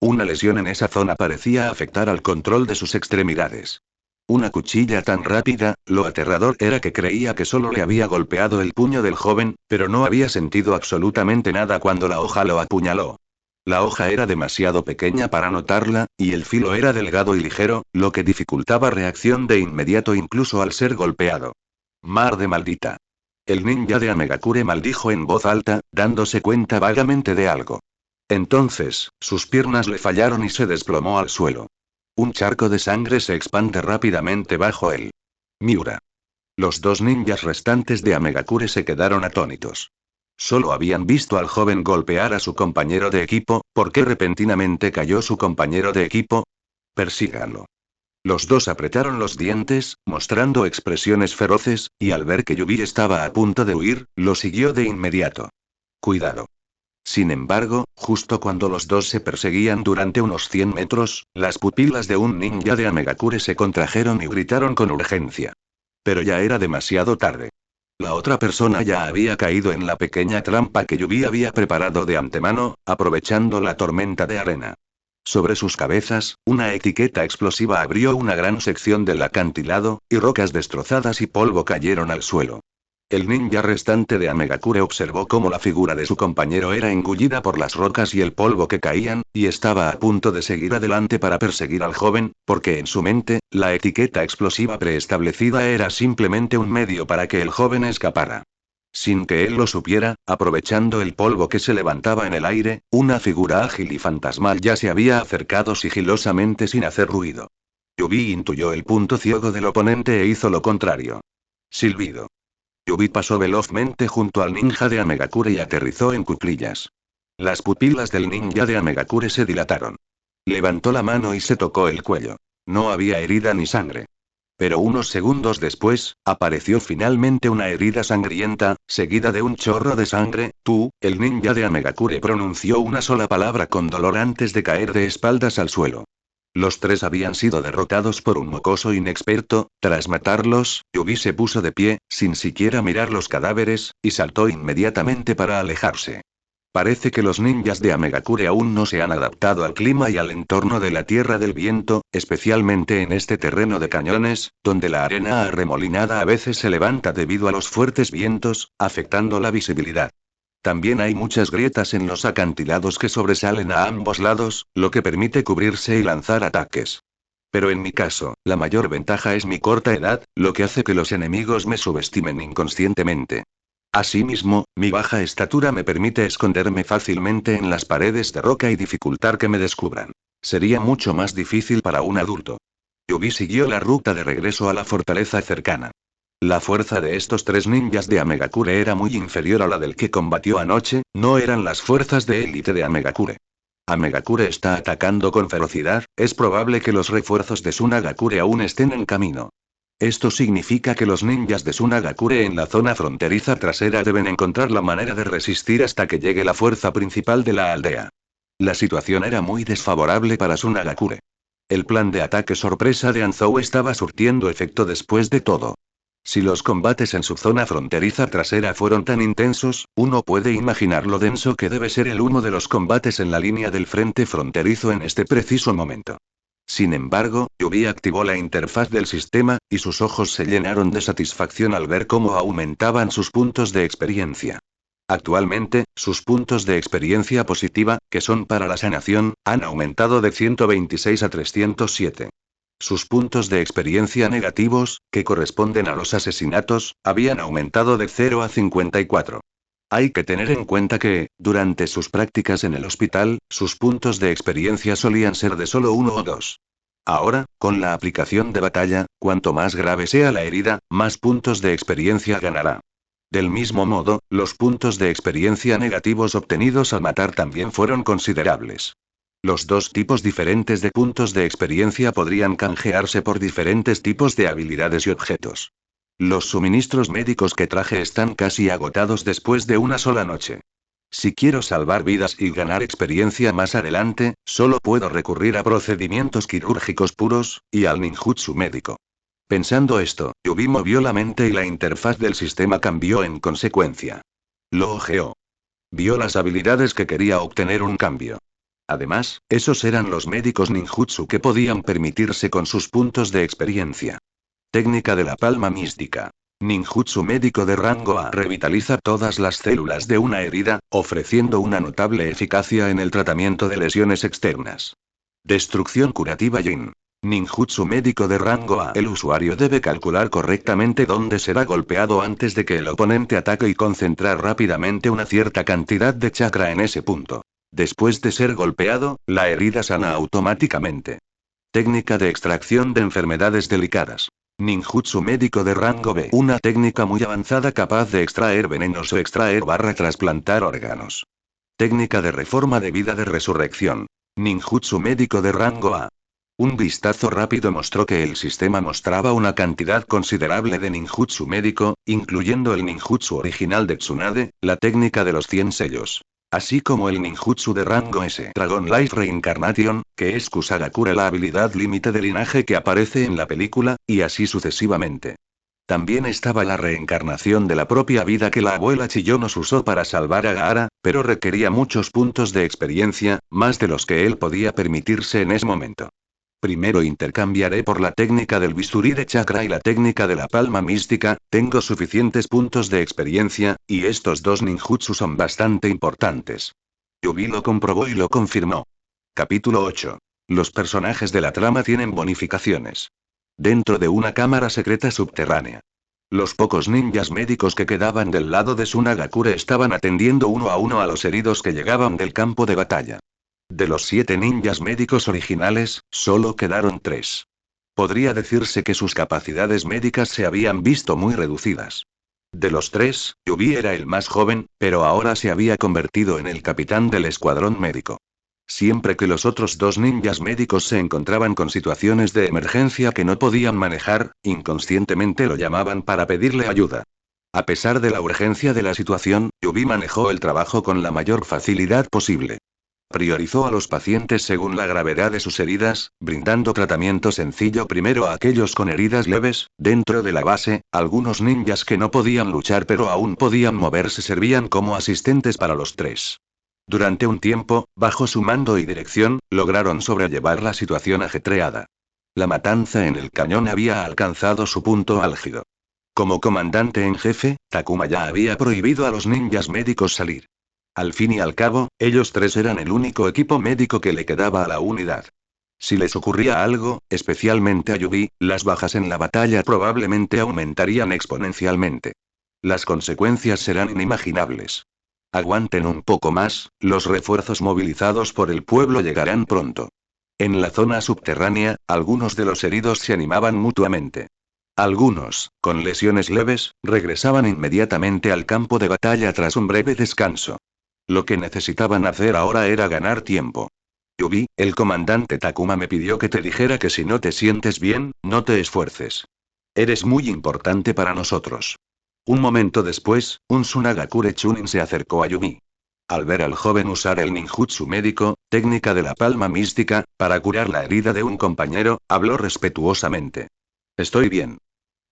Una lesión en esa zona parecía afectar al control de sus extremidades. Una cuchilla tan rápida, lo aterrador era que creía que solo le había golpeado el puño del joven, pero no había sentido absolutamente nada cuando la hoja lo apuñaló. La hoja era demasiado pequeña para notarla, y el filo era delgado y ligero, lo que dificultaba reacción de inmediato incluso al ser golpeado. Mar de maldita. El ninja de Amegakure maldijo en voz alta, dándose cuenta vagamente de algo. Entonces, sus piernas le fallaron y se desplomó al suelo. Un charco de sangre se expande rápidamente bajo él. Miura. Los 2 ninjas restantes de Amegakure se quedaron atónitos. Solo habían visto al joven golpear a su compañero de equipo, ¿por qué repentinamente cayó su compañero de equipo? Persíganlo. Los 2 apretaron los dientes, mostrando expresiones feroces, y al ver que Yubi estaba a punto de huir, lo siguió de inmediato. Cuidado. Sin embargo, justo cuando los 2 se perseguían durante unos 100 metros, las pupilas de un ninja de Amegakure se contrajeron y gritaron con urgencia. Pero ya era demasiado tarde. La otra persona ya había caído en la pequeña trampa que Yubi había preparado de antemano, aprovechando la tormenta de arena. Sobre sus cabezas, una etiqueta explosiva abrió una gran sección del acantilado, y rocas destrozadas y polvo cayeron al suelo. El ninja restante de Amegakure observó cómo la figura de su compañero era engullida por las rocas y el polvo que caían, y estaba a punto de seguir adelante para perseguir al joven, porque en su mente, la etiqueta explosiva preestablecida era simplemente un medio para que el joven escapara. Sin que él lo supiera, aprovechando el polvo que se levantaba en el aire, una figura ágil y fantasmal ya se había acercado sigilosamente sin hacer ruido. Yubi intuyó el punto ciego del oponente e hizo lo contrario. Silbido. Yubi pasó velozmente junto al ninja de Amegakure y aterrizó en cuclillas. Las pupilas del ninja de Amegakure se dilataron. Levantó la mano y se tocó el cuello. No había herida ni sangre. Pero unos segundos después, apareció finalmente una herida sangrienta, seguida de un chorro de sangre. Tú, el ninja de Amegakure pronunció una sola palabra con dolor antes de caer de espaldas al suelo. Los tres habían sido derrotados por un mocoso inexperto. Tras matarlos, Yubi se puso de pie, sin siquiera mirar los cadáveres, y saltó inmediatamente para alejarse. Parece que los ninjas de Amegakure aún no se han adaptado al clima y al entorno de la Tierra del Viento, especialmente en este terreno de cañones, donde la arena arremolinada a veces se levanta debido a los fuertes vientos, afectando la visibilidad. También hay muchas grietas en los acantilados que sobresalen a ambos lados, lo que permite cubrirse y lanzar ataques. Pero en mi caso, la mayor ventaja es mi corta edad, lo que hace que los enemigos me subestimen inconscientemente. Asimismo, mi baja estatura me permite esconderme fácilmente en las paredes de roca y dificultar que me descubran. Sería mucho más difícil para un adulto. Yubi siguió la ruta de regreso a la fortaleza cercana. La fuerza de estos tres ninjas de Amegakure era muy inferior a la del que combatió anoche, no eran las fuerzas de élite de Amegakure. Amegakure está atacando con ferocidad, es probable que los refuerzos de Sunagakure aún estén en camino. Esto significa que los ninjas de Sunagakure en la zona fronteriza trasera deben encontrar la manera de resistir hasta que llegue la fuerza principal de la aldea. La situación era muy desfavorable para Sunagakure. El plan de ataque sorpresa de Anzou estaba surtiendo efecto después de todo. Si los combates en su zona fronteriza trasera fueron tan intensos, uno puede imaginar lo denso que debe ser el humo de los combates en la línea del frente fronterizo en este preciso momento. Sin embargo, Yubi activó la interfaz del sistema, y sus ojos se llenaron de satisfacción al ver cómo aumentaban sus puntos de experiencia. Actualmente, sus puntos de experiencia positiva, que son para la sanación, han aumentado de 126 a 307. Sus puntos de experiencia negativos, que corresponden a los asesinatos, habían aumentado de 0 a 54. Hay que tener en cuenta que, durante sus prácticas en el hospital, sus puntos de experiencia solían ser de solo 1 o 2. Ahora, con la aplicación de batalla, cuanto más grave sea la herida, más puntos de experiencia ganará. Del mismo modo, los puntos de experiencia negativos obtenidos al matar también fueron considerables. Los dos tipos diferentes de puntos de experiencia podrían canjearse por diferentes tipos de habilidades y objetos. Los suministros médicos que traje están casi agotados después de una sola noche. Si quiero salvar vidas y ganar experiencia más adelante, solo puedo recurrir a procedimientos quirúrgicos puros, y al ninjutsu médico. Pensando esto, Yubi movió la mente y la interfaz del sistema cambió en consecuencia. Lo ojeó. Vio las habilidades que quería obtener un cambio. Además, esos eran los médicos ninjutsu que podían permitirse con sus puntos de experiencia. Técnica de la palma mística. Ninjutsu médico de rango A revitaliza todas las células de una herida, ofreciendo una notable eficacia en el tratamiento de lesiones externas. Destrucción curativa Yin. Ninjutsu médico de rango A. El usuario debe calcular correctamente dónde será golpeado antes de que el oponente ataque y concentrar rápidamente una cierta cantidad de chakra en ese punto. Después de ser golpeado, la herida sana automáticamente. Técnica de extracción de enfermedades delicadas. Ninjutsu médico de rango B. Una técnica muy avanzada capaz de extraer venenos o extraer/trasplantar órganos. Técnica de reforma de vida de resurrección. Ninjutsu médico de rango A. Un vistazo rápido mostró que el sistema mostraba una cantidad considerable de ninjutsu médico, incluyendo el ninjutsu original de Tsunade, la técnica de los 100 sellos. Así como el ninjutsu de rango S. Dragon Life Reincarnation, que es Kusagakure, la habilidad límite de linaje que aparece en la película, y así sucesivamente. También estaba la reencarnación de la propia vida que la abuela Chiyonos usó para salvar a Gaara, pero requería muchos puntos de experiencia, más de los que él podía permitirse en ese momento. Primero intercambiaré por la técnica del bisturí de chakra y la técnica de la palma mística, tengo suficientes puntos de experiencia, y estos dos ninjutsu son bastante importantes. Yubi lo comprobó y lo confirmó. Capítulo 8. Los personajes de la trama tienen bonificaciones. Dentro de una cámara secreta subterránea. Los pocos ninjas médicos que quedaban del lado de Sunagakure estaban atendiendo uno a uno a los heridos que llegaban del campo de batalla. De los 7 ninjas médicos originales, solo quedaron 3. Podría decirse que sus capacidades médicas se habían visto muy reducidas. De los 3, Yubi era el más joven, pero ahora se había convertido en el capitán del escuadrón médico. Siempre que los otros 2 ninjas médicos se encontraban con situaciones de emergencia que no podían manejar, inconscientemente lo llamaban para pedirle ayuda. A pesar de la urgencia de la situación, Yubi manejó el trabajo con la mayor facilidad posible. Priorizó a los pacientes según la gravedad de sus heridas, brindando tratamiento sencillo primero a aquellos con heridas leves. Dentro de la base, algunos ninjas que no podían luchar pero aún podían moverse servían como asistentes para los 3. Durante un tiempo, bajo su mando y dirección, lograron sobrellevar la situación ajetreada. La matanza en el cañón había alcanzado su punto álgido. Como comandante en jefe, Takuma ya había prohibido a los ninjas médicos salir. Al fin y al cabo, ellos 3 eran el único equipo médico que le quedaba a la unidad. Si les ocurría algo, especialmente a Yubi, las bajas en la batalla probablemente aumentarían exponencialmente. Las consecuencias serán inimaginables. Aguanten un poco más, los refuerzos movilizados por el pueblo llegarán pronto. En la zona subterránea, algunos de los heridos se animaban mutuamente. Algunos, con lesiones leves, regresaban inmediatamente al campo de batalla tras un breve descanso. Lo que necesitaban hacer ahora era ganar tiempo. Yubi, el comandante Takuma me pidió que te dijera que si no te sientes bien, no te esfuerces. Eres muy importante para nosotros. Un momento después, un Sunagakure Chunin se acercó a Yubi. Al ver al joven usar el ninjutsu médico, técnica de la palma mística, para curar la herida de un compañero, habló respetuosamente. Estoy bien.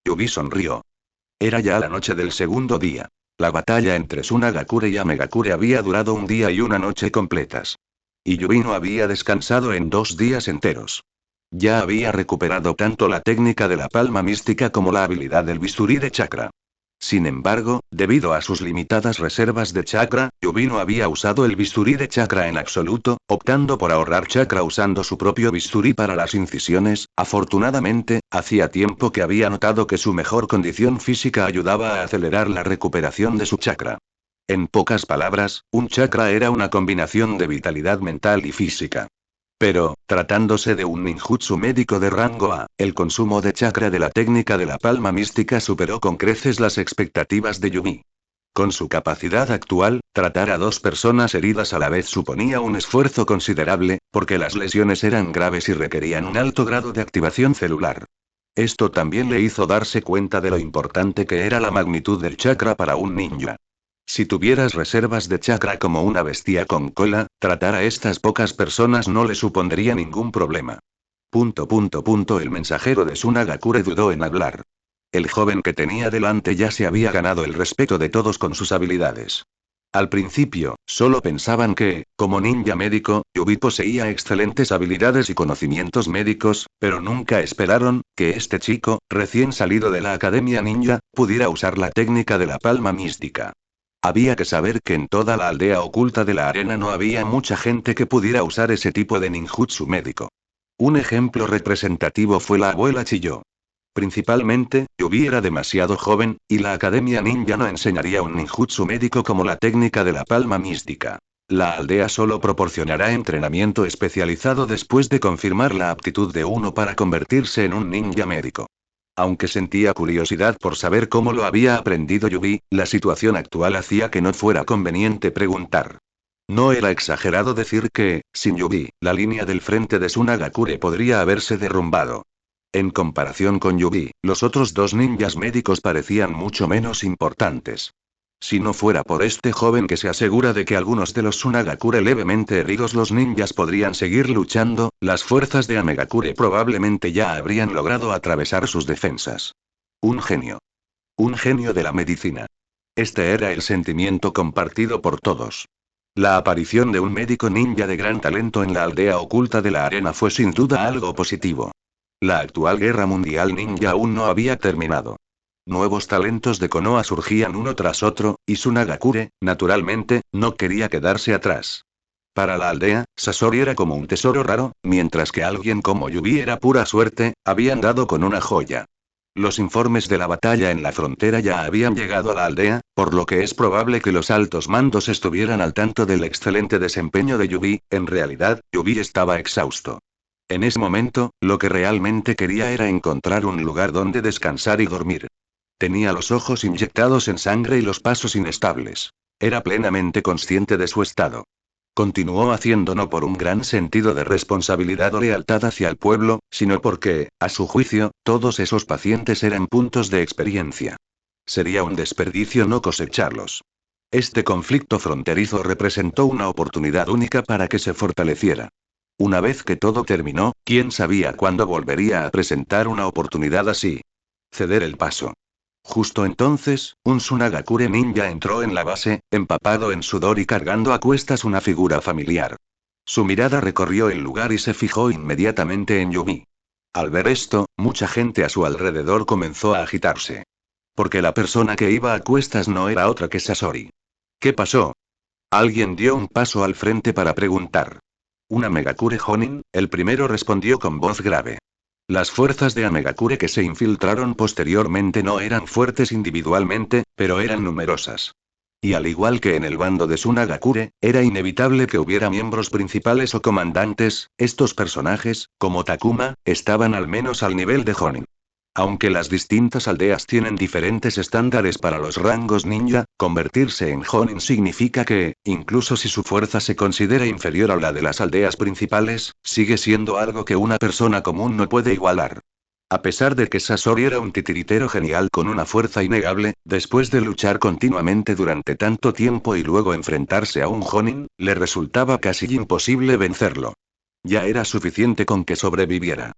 Yubi sonrió. Era ya la noche del segundo día. La batalla entre Sunagakure y Amegakure había durado un día y una noche completas. Y Yubi no había descansado en 2 días enteros. Ya había recuperado tanto la técnica de la palma mística como la habilidad del bisturí de chakra. Sin embargo, debido a sus limitadas reservas de chakra, Yubi no había usado el bisturí de chakra en absoluto, optando por ahorrar chakra usando su propio bisturí para las incisiones. Afortunadamente, hacía tiempo que había notado que su mejor condición física ayudaba a acelerar la recuperación de su chakra. En pocas palabras, un chakra era una combinación de vitalidad mental y física. Pero, tratándose de un ninjutsu médico de rango A, el consumo de chakra de la técnica de la palma mística superó con creces las expectativas de Yubi. Con su capacidad actual, tratar a 2 personas heridas a la vez suponía un esfuerzo considerable, porque las lesiones eran graves y requerían un alto grado de activación celular. Esto también le hizo darse cuenta de lo importante que era la magnitud del chakra para un ninja. Si tuvieras reservas de chakra como una bestia con cola, tratar a estas pocas personas no le supondría ningún problema. El mensajero de Sunagakure dudó en hablar. El joven que tenía delante ya se había ganado el respeto de todos con sus habilidades. Al principio, solo pensaban que, como ninja médico, Yubi poseía excelentes habilidades y conocimientos médicos, pero nunca esperaron que este chico, recién salido de la academia ninja, pudiera usar la técnica de la palma mística. Había que saber que en toda la aldea oculta de la arena no había mucha gente que pudiera usar ese tipo de ninjutsu médico. Un ejemplo representativo fue la abuela Chiyo. Principalmente, Yubi era demasiado joven, y la academia ninja no enseñaría un ninjutsu médico como la técnica de la palma mística. La aldea solo proporcionará entrenamiento especializado después de confirmar la aptitud de uno para convertirse en un ninja médico. Aunque sentía curiosidad por saber cómo lo había aprendido Yubi, la situación actual hacía que no fuera conveniente preguntar. No era exagerado decir que, sin Yubi, la línea del frente de Sunagakure podría haberse derrumbado. En comparación con Yubi, los otros 2 ninjas médicos parecían mucho menos importantes. Si no fuera por este joven que se asegura de que algunos de los Sunagakure levemente heridos los ninjas podrían seguir luchando, las fuerzas de Amegakure probablemente ya habrían logrado atravesar sus defensas. Un genio. Un genio de la medicina. Este era el sentimiento compartido por todos. La aparición de un médico ninja de gran talento en la aldea oculta de la arena fue sin duda algo positivo. La actual guerra mundial ninja aún no había terminado. Nuevos talentos de Konoha surgían uno tras otro, y Tsunagakure, naturalmente, no quería quedarse atrás. Para la aldea, Sasori era como un tesoro raro, mientras que alguien como Yubi era pura suerte, habían dado con una joya. Los informes de la batalla en la frontera ya habían llegado a la aldea, por lo que es probable que los altos mandos estuvieran al tanto del excelente desempeño de Yubi. En realidad, Yubi estaba exhausto. En ese momento, lo que realmente quería era encontrar un lugar donde descansar y dormir. Tenía los ojos inyectados en sangre y los pasos inestables. Era plenamente consciente de su estado. Continuó haciendo no por un gran sentido de responsabilidad o lealtad hacia el pueblo, sino porque, a su juicio, todos esos pacientes eran puntos de experiencia. Sería un desperdicio no cosecharlos. Este conflicto fronterizo representó una oportunidad única para que se fortaleciera. Una vez que todo terminó, ¿quién sabía cuándo volvería a presentar una oportunidad así? Ceder el paso. Justo entonces, un Tsunagakure ninja entró en la base, empapado en sudor y cargando a cuestas una figura familiar. Su mirada recorrió el lugar y se fijó inmediatamente en Yubi. Al ver esto, mucha gente a su alrededor comenzó a agitarse. Porque la persona que iba a cuestas no era otra que Sasori. ¿Qué pasó? Alguien dio un paso al frente para preguntar. Una Megakure Jonin, el primero respondió con voz grave. Las fuerzas de Amegakure que se infiltraron posteriormente no eran fuertes individualmente, pero eran numerosas. Y al igual que en el bando de Tsunagakure, era inevitable que hubiera miembros principales o comandantes. Estos personajes, como Takuma, estaban al menos al nivel de Jonin. Aunque las distintas aldeas tienen diferentes estándares para los rangos ninja, convertirse en Jonin significa que, incluso si su fuerza se considera inferior a la de las aldeas principales, sigue siendo algo que una persona común no puede igualar. A pesar de que Sasori era un titiritero genial con una fuerza innegable, después de luchar continuamente durante tanto tiempo y luego enfrentarse a un Jonin, le resultaba casi imposible vencerlo. Ya era suficiente con que sobreviviera.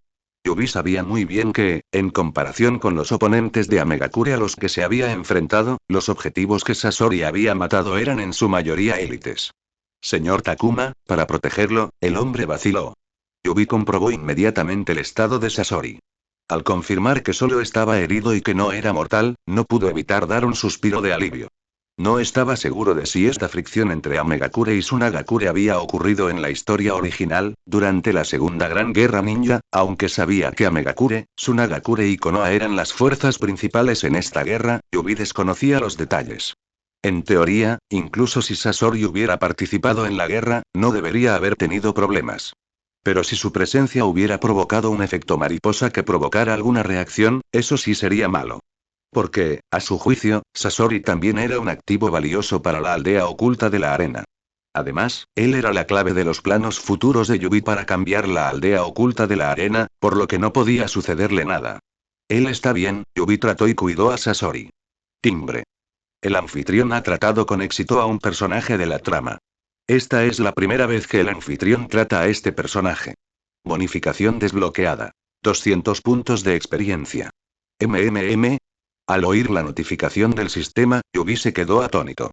Yubi sabía muy bien que, en comparación con los oponentes de Amegakure a los que se había enfrentado, los objetivos que Sasori había matado eran en su mayoría élites. Señor Takuma, para protegerlo, el hombre vaciló. Yubi comprobó inmediatamente el estado de Sasori. Al confirmar que solo estaba herido y que no era mortal, no pudo evitar dar un suspiro de alivio. No estaba seguro de si esta fricción entre Amegakure y Tsunagakure había ocurrido en la historia original, durante la Segunda Gran Guerra Ninja, aunque sabía que Amegakure, Tsunagakure y Konoha eran las fuerzas principales en esta guerra, Yubi desconocía los detalles. En teoría, incluso si Sasori hubiera participado en la guerra, no debería haber tenido problemas. Pero si su presencia hubiera provocado un efecto mariposa que provocara alguna reacción, eso sí sería malo. Porque, a su juicio, Sasori también era un activo valioso para la aldea oculta de la arena. Además, él era la clave de los planos futuros de Yubi para cambiar la aldea oculta de la arena, por lo que no podía sucederle nada. Él está bien, Yubi trató y cuidó a Sasori. Timbre. El anfitrión ha tratado con éxito a un personaje de la trama. Esta es la primera vez que el anfitrión trata a este personaje. Bonificación desbloqueada. 200 puntos de experiencia. MMM. Al oír la notificación del sistema, Yubi se quedó atónito.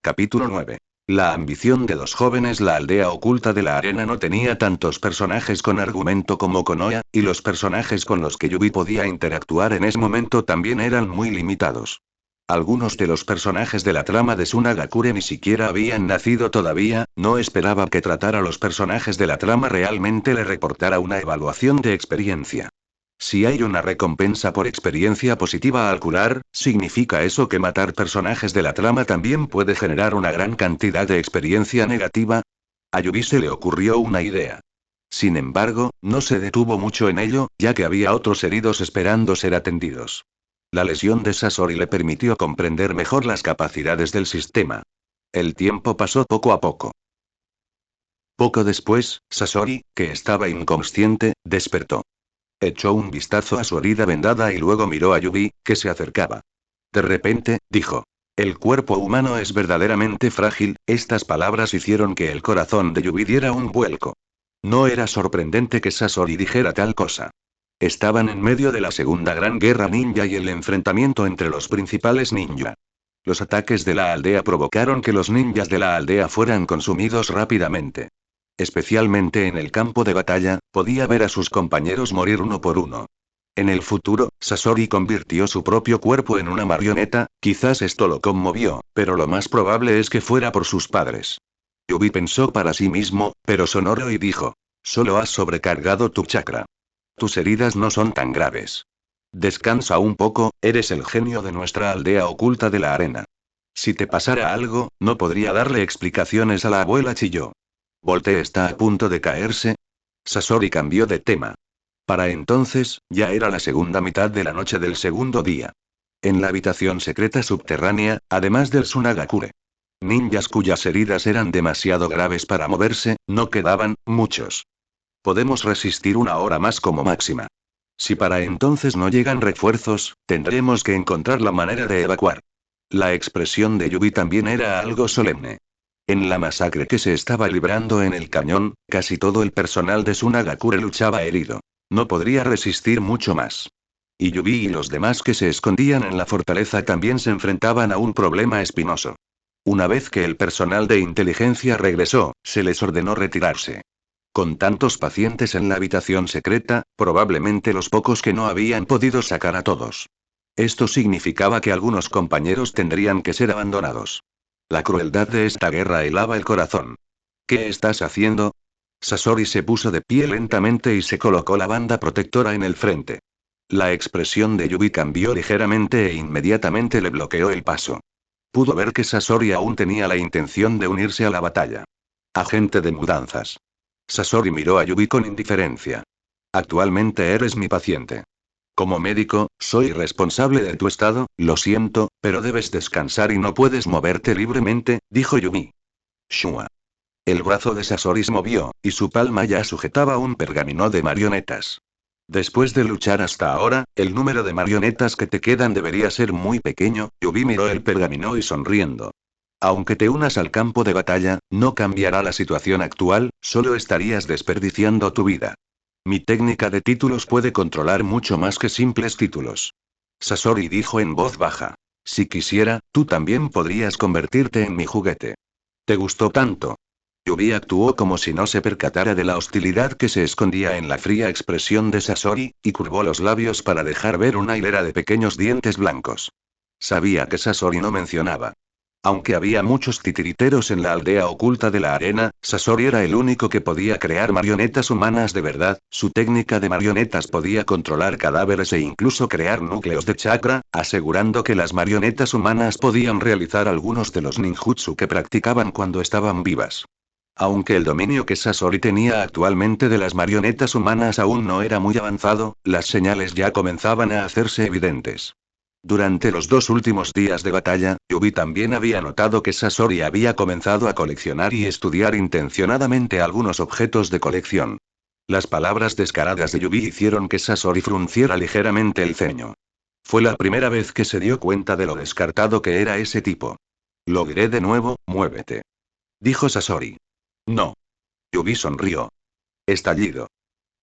Capítulo 9. La ambición de dos jóvenes. La aldea oculta de la arena no tenía tantos personajes con argumento como Konoha, y los personajes con los que Yubi podía interactuar en ese momento también eran muy limitados. Algunos de los personajes de la trama de Tsunagakure ni siquiera habían nacido todavía. No esperaba que tratar a los personajes de la trama realmente le reportara una evaluación de experiencia. Si hay una recompensa por experiencia positiva al curar, ¿significa eso que matar personajes de la trama también puede generar una gran cantidad de experiencia negativa? A Yubi se le ocurrió una idea. Sin embargo, no se detuvo mucho en ello, ya que había otros heridos esperando ser atendidos. La lesión de Sasori le permitió comprender mejor las capacidades del sistema. El tiempo pasó poco a poco. Poco después, Sasori, que estaba inconsciente, despertó. Echó un vistazo a su herida vendada y luego miró a Yubi, que se acercaba. De repente, dijo. El cuerpo humano es verdaderamente frágil. Estas palabras hicieron que el corazón de Yubi diera un vuelco. No era sorprendente que Sasori dijera tal cosa. Estaban en medio de la Segunda Gran Guerra Ninja y el enfrentamiento entre los principales ninja. Los ataques de la aldea provocaron que los ninjas de la aldea fueran consumidos rápidamente. Especialmente en el campo de batalla, podía ver a sus compañeros morir uno por uno. En el futuro, Sasori convirtió su propio cuerpo en una marioneta, quizás esto lo conmovió, pero lo más probable es que fuera por sus padres. Yubi pensó para sí mismo, pero sonoro y dijo: solo has sobrecargado tu chakra. Tus heridas no son tan graves. Descansa un poco, eres el genio de nuestra aldea oculta de la arena. Si te pasara algo, no podría darle explicaciones a la abuela, chilló. Volte está a punto de caerse. Sasori cambió de tema. Para entonces, ya era la segunda mitad de la noche del segundo día. En la habitación secreta subterránea, además del Sunagakure. Ninjas cuyas heridas eran demasiado graves para moverse, no quedaban muchos. Podemos resistir una hora más como máxima. Si para entonces no llegan refuerzos, tendremos que encontrar la manera de evacuar. La expresión de Yubi también era algo solemne. En la masacre que se estaba librando en el cañón, casi todo el personal de Sunagakure luchaba herido. No podría resistir mucho más. Y Yubi y los demás que se escondían en la fortaleza también se enfrentaban a un problema espinoso. Una vez que el personal de inteligencia regresó, se les ordenó retirarse. Con tantos pacientes en la habitación secreta, probablemente los pocos que no habían podido sacar a todos. Esto significaba que algunos compañeros tendrían que ser abandonados. La crueldad de esta guerra helaba el corazón. ¿Qué estás haciendo? Sasori se puso de pie lentamente y se colocó la banda protectora en el frente. La expresión de Yubi cambió ligeramente e inmediatamente le bloqueó el paso. Pudo ver que Sasori aún tenía la intención de unirse a la batalla. Agente de mudanzas. Sasori miró a Yubi con indiferencia. Actualmente eres mi paciente. Como médico, soy responsable de tu estado, lo siento, pero debes descansar y no puedes moverte libremente, dijo Yubi. Shua. El brazo de Sasori se movió, y su palma ya sujetaba un pergamino de marionetas. Después de luchar hasta ahora, el número de marionetas que te quedan debería ser muy pequeño. Yubi miró el pergamino y sonriendo. Aunque te unas al campo de batalla, no cambiará la situación actual, solo estarías desperdiciando tu vida. Mi técnica de títulos puede controlar mucho más que simples títulos. Sasori dijo en voz baja. Si quisiera, tú también podrías convertirte en mi juguete. ¿Te gustó tanto? Yubi actuó como si no se percatara de la hostilidad que se escondía en la fría expresión de Sasori, y curvó los labios para dejar ver una hilera de pequeños dientes blancos. Sabía que Sasori no mencionaba. Aunque había muchos titiriteros en la aldea oculta de la arena, Sasori era el único que podía crear marionetas humanas de verdad. Su técnica de marionetas podía controlar cadáveres e incluso crear núcleos de chakra, asegurando que las marionetas humanas podían realizar algunos de los ninjutsu que practicaban cuando estaban vivas. Aunque el dominio que Sasori tenía actualmente de las marionetas humanas aún no era muy avanzado, las señales ya comenzaban a hacerse evidentes. Durante los 2 últimos días de batalla, Yubi también había notado que Sasori había comenzado a coleccionar y estudiar intencionadamente algunos objetos de colección. Las palabras descaradas de Yubi hicieron que Sasori frunciera ligeramente el ceño. Fue la primera vez que se dio cuenta de lo descartado que era ese tipo. Lo diré de nuevo, muévete. Dijo Sasori. No. Yubi sonrió. Estallido.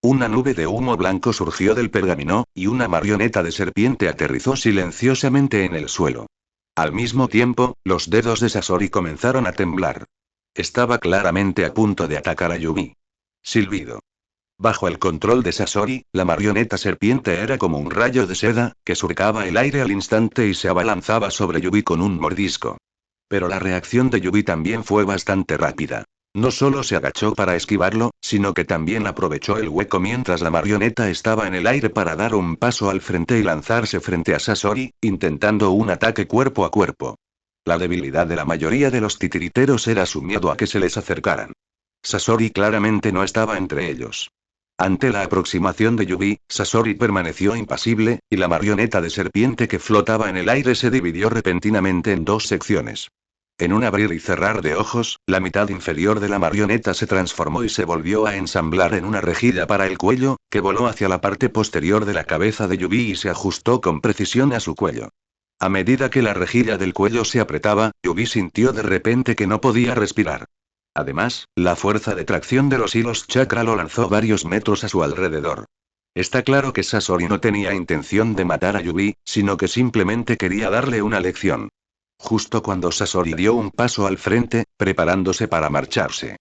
Una nube de humo blanco surgió del pergamino, y una marioneta de serpiente aterrizó silenciosamente en el suelo. Al mismo tiempo, los dedos de Sasori comenzaron a temblar. Estaba claramente a punto de atacar a Yubi. Silbido. Bajo el control de Sasori, la marioneta serpiente era como un rayo de seda, que surcaba el aire al instante y se abalanzaba sobre Yubi con un mordisco. Pero la reacción de Yubi también fue bastante rápida. No solo se agachó para esquivarlo, sino que también aprovechó el hueco mientras la marioneta estaba en el aire para dar un paso al frente y lanzarse frente a Sasori, intentando un ataque cuerpo a cuerpo. La debilidad de la mayoría de los titiriteros era su miedo a que se les acercaran. Sasori claramente no estaba entre ellos. Ante la aproximación de Yubi, Sasori permaneció impasible, y la marioneta de serpiente que flotaba en el aire se dividió repentinamente en dos secciones. En un abrir y cerrar de ojos, la mitad inferior de la marioneta se transformó y se volvió a ensamblar en una rejilla para el cuello, que voló hacia la parte posterior de la cabeza de Yubi y se ajustó con precisión a su cuello. A medida que la rejilla del cuello se apretaba, Yubi sintió de repente que no podía respirar. Además, la fuerza de tracción de los hilos chakra lo lanzó varios metros a su alrededor. Está claro que Sasori no tenía intención de matar a Yubi, sino que simplemente quería darle una lección. justo cuando Sasori dio un paso al frente, preparándose para marcharse.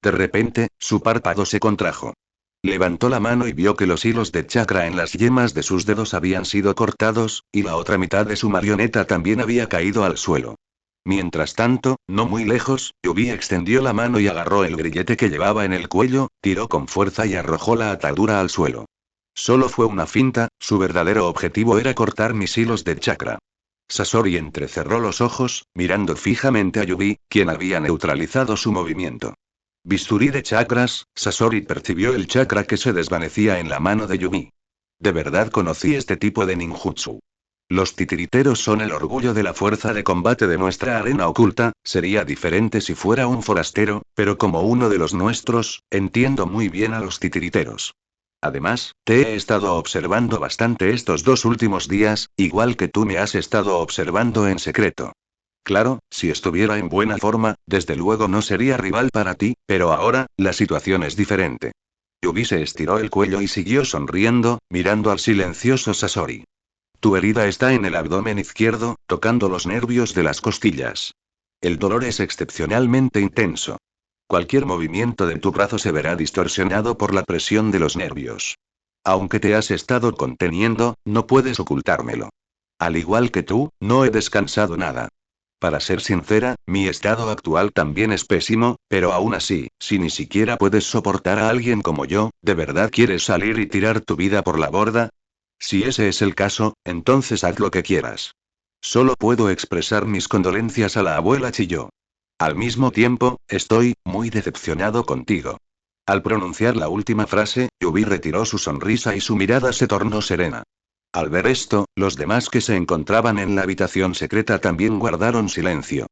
De repente, su párpado se contrajo. Levantó la mano y vio que los hilos de chakra en las yemas de sus dedos habían sido cortados, y la otra mitad de su marioneta también había caído al suelo. Mientras tanto, no muy lejos, Yubi extendió la mano y agarró el grillete que llevaba en el cuello, tiró con fuerza y arrojó la atadura al suelo. Solo fue una finta, su verdadero objetivo era cortar mis hilos de chakra. Sasori entrecerró los ojos, mirando fijamente a Yubi, quien había neutralizado su movimiento. Bisturí de chakras, Sasori percibió el chakra que se desvanecía en la mano de Yubi. De verdad conocí este tipo de ninjutsu. Los titiriteros son el orgullo de la fuerza de combate de nuestra arena oculta, sería diferente si fuera un forastero, pero como uno de los nuestros, entiendo muy bien a los titiriteros. Además, te he estado observando bastante estos 2 últimos días, igual que tú me has estado observando en secreto. Claro, si estuviera en buena forma, desde luego no sería rival para ti, pero ahora, la situación es diferente. Yubi se estiró el cuello y siguió sonriendo, mirando al silencioso Sasori. Tu herida está en el abdomen izquierdo, tocando los nervios de las costillas. El dolor es excepcionalmente intenso. Cualquier movimiento de tu brazo se verá distorsionado por la presión de los nervios. Aunque te has estado conteniendo, no puedes ocultármelo. Al igual que tú, no he descansado nada. Para ser sincera, mi estado actual también es pésimo, pero aún así, si ni siquiera puedes soportar a alguien como yo, ¿de verdad quieres salir y tirar tu vida por la borda? Si ese es el caso, entonces haz lo que quieras. Solo puedo expresar mis condolencias a la abuela Chiyo. Al mismo tiempo, estoy muy decepcionado contigo. Al pronunciar la última frase, Yubi retiró su sonrisa y su mirada se tornó serena. Al ver esto, los demás que se encontraban en la habitación secreta también guardaron silencio.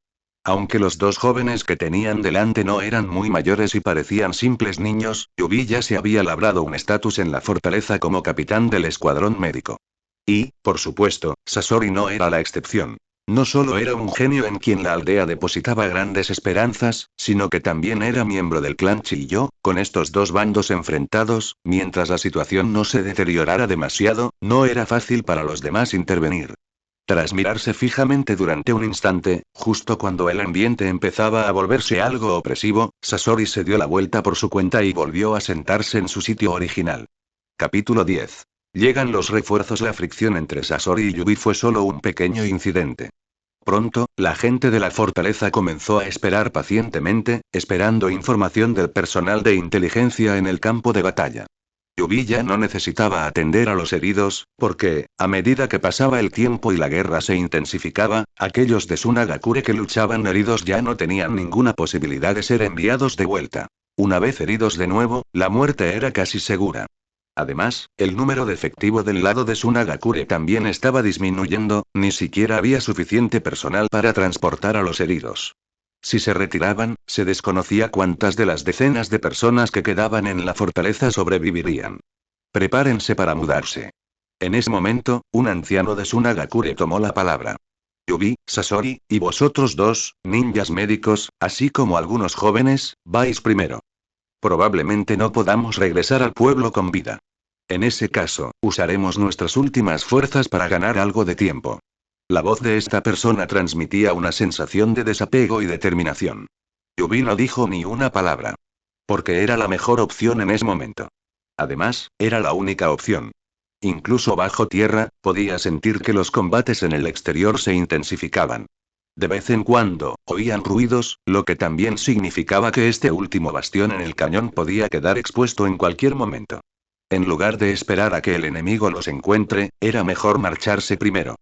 Aunque los dos jóvenes que tenían delante no eran muy mayores y parecían simples niños, Yubi ya se había labrado un estatus en la fortaleza como capitán del escuadrón médico. Y, por supuesto, Sasori no era la excepción. No solo era un genio en quien la aldea depositaba grandes esperanzas, sino que también era miembro del clan Chiyo. Con estos dos bandos enfrentados, mientras la situación no se deteriorara demasiado, no era fácil para los demás intervenir. Tras mirarse fijamente durante un instante, justo cuando el ambiente empezaba a volverse algo opresivo, Sasori se dio la vuelta por su cuenta y volvió a sentarse en su sitio original. Capítulo 10. Llegan los refuerzos. La fricción entre Sasori y Yubi fue solo un pequeño incidente. Pronto, la gente de la fortaleza comenzó a esperar pacientemente, esperando información del personal de inteligencia en el campo de batalla. Yubi ya no necesitaba atender a los heridos, porque, a medida que pasaba el tiempo y la guerra se intensificaba, aquellos de Sunagakure que luchaban heridos ya no tenían ninguna posibilidad de ser enviados de vuelta. Una vez heridos de nuevo, la muerte era casi segura. Además, el número de efectivo del lado de Sunagakure también estaba disminuyendo, ni siquiera había suficiente personal para transportar a los heridos. Si se retiraban, se desconocía cuántas de las decenas de personas que quedaban en la fortaleza sobrevivirían. Prepárense para mudarse. En ese momento, un anciano de Sunagakure tomó la palabra. Yubi, Sasori, y vosotros dos, ninjas médicos, así como algunos jóvenes, vais primero. Probablemente no podamos regresar al pueblo con vida. En ese caso, usaremos nuestras últimas fuerzas para ganar algo de tiempo. La voz de esta persona transmitía una sensación de desapego y determinación. Yubi no dijo ni una palabra. Porque era la mejor opción en ese momento. Además, era la única opción. Incluso bajo tierra, podía sentir que los combates en el exterior se intensificaban. De vez en cuando, oían ruidos, lo que también significaba que este último bastión en el cañón podía quedar expuesto en cualquier momento. En lugar de esperar a que el enemigo los encuentre, era mejor marcharse primero.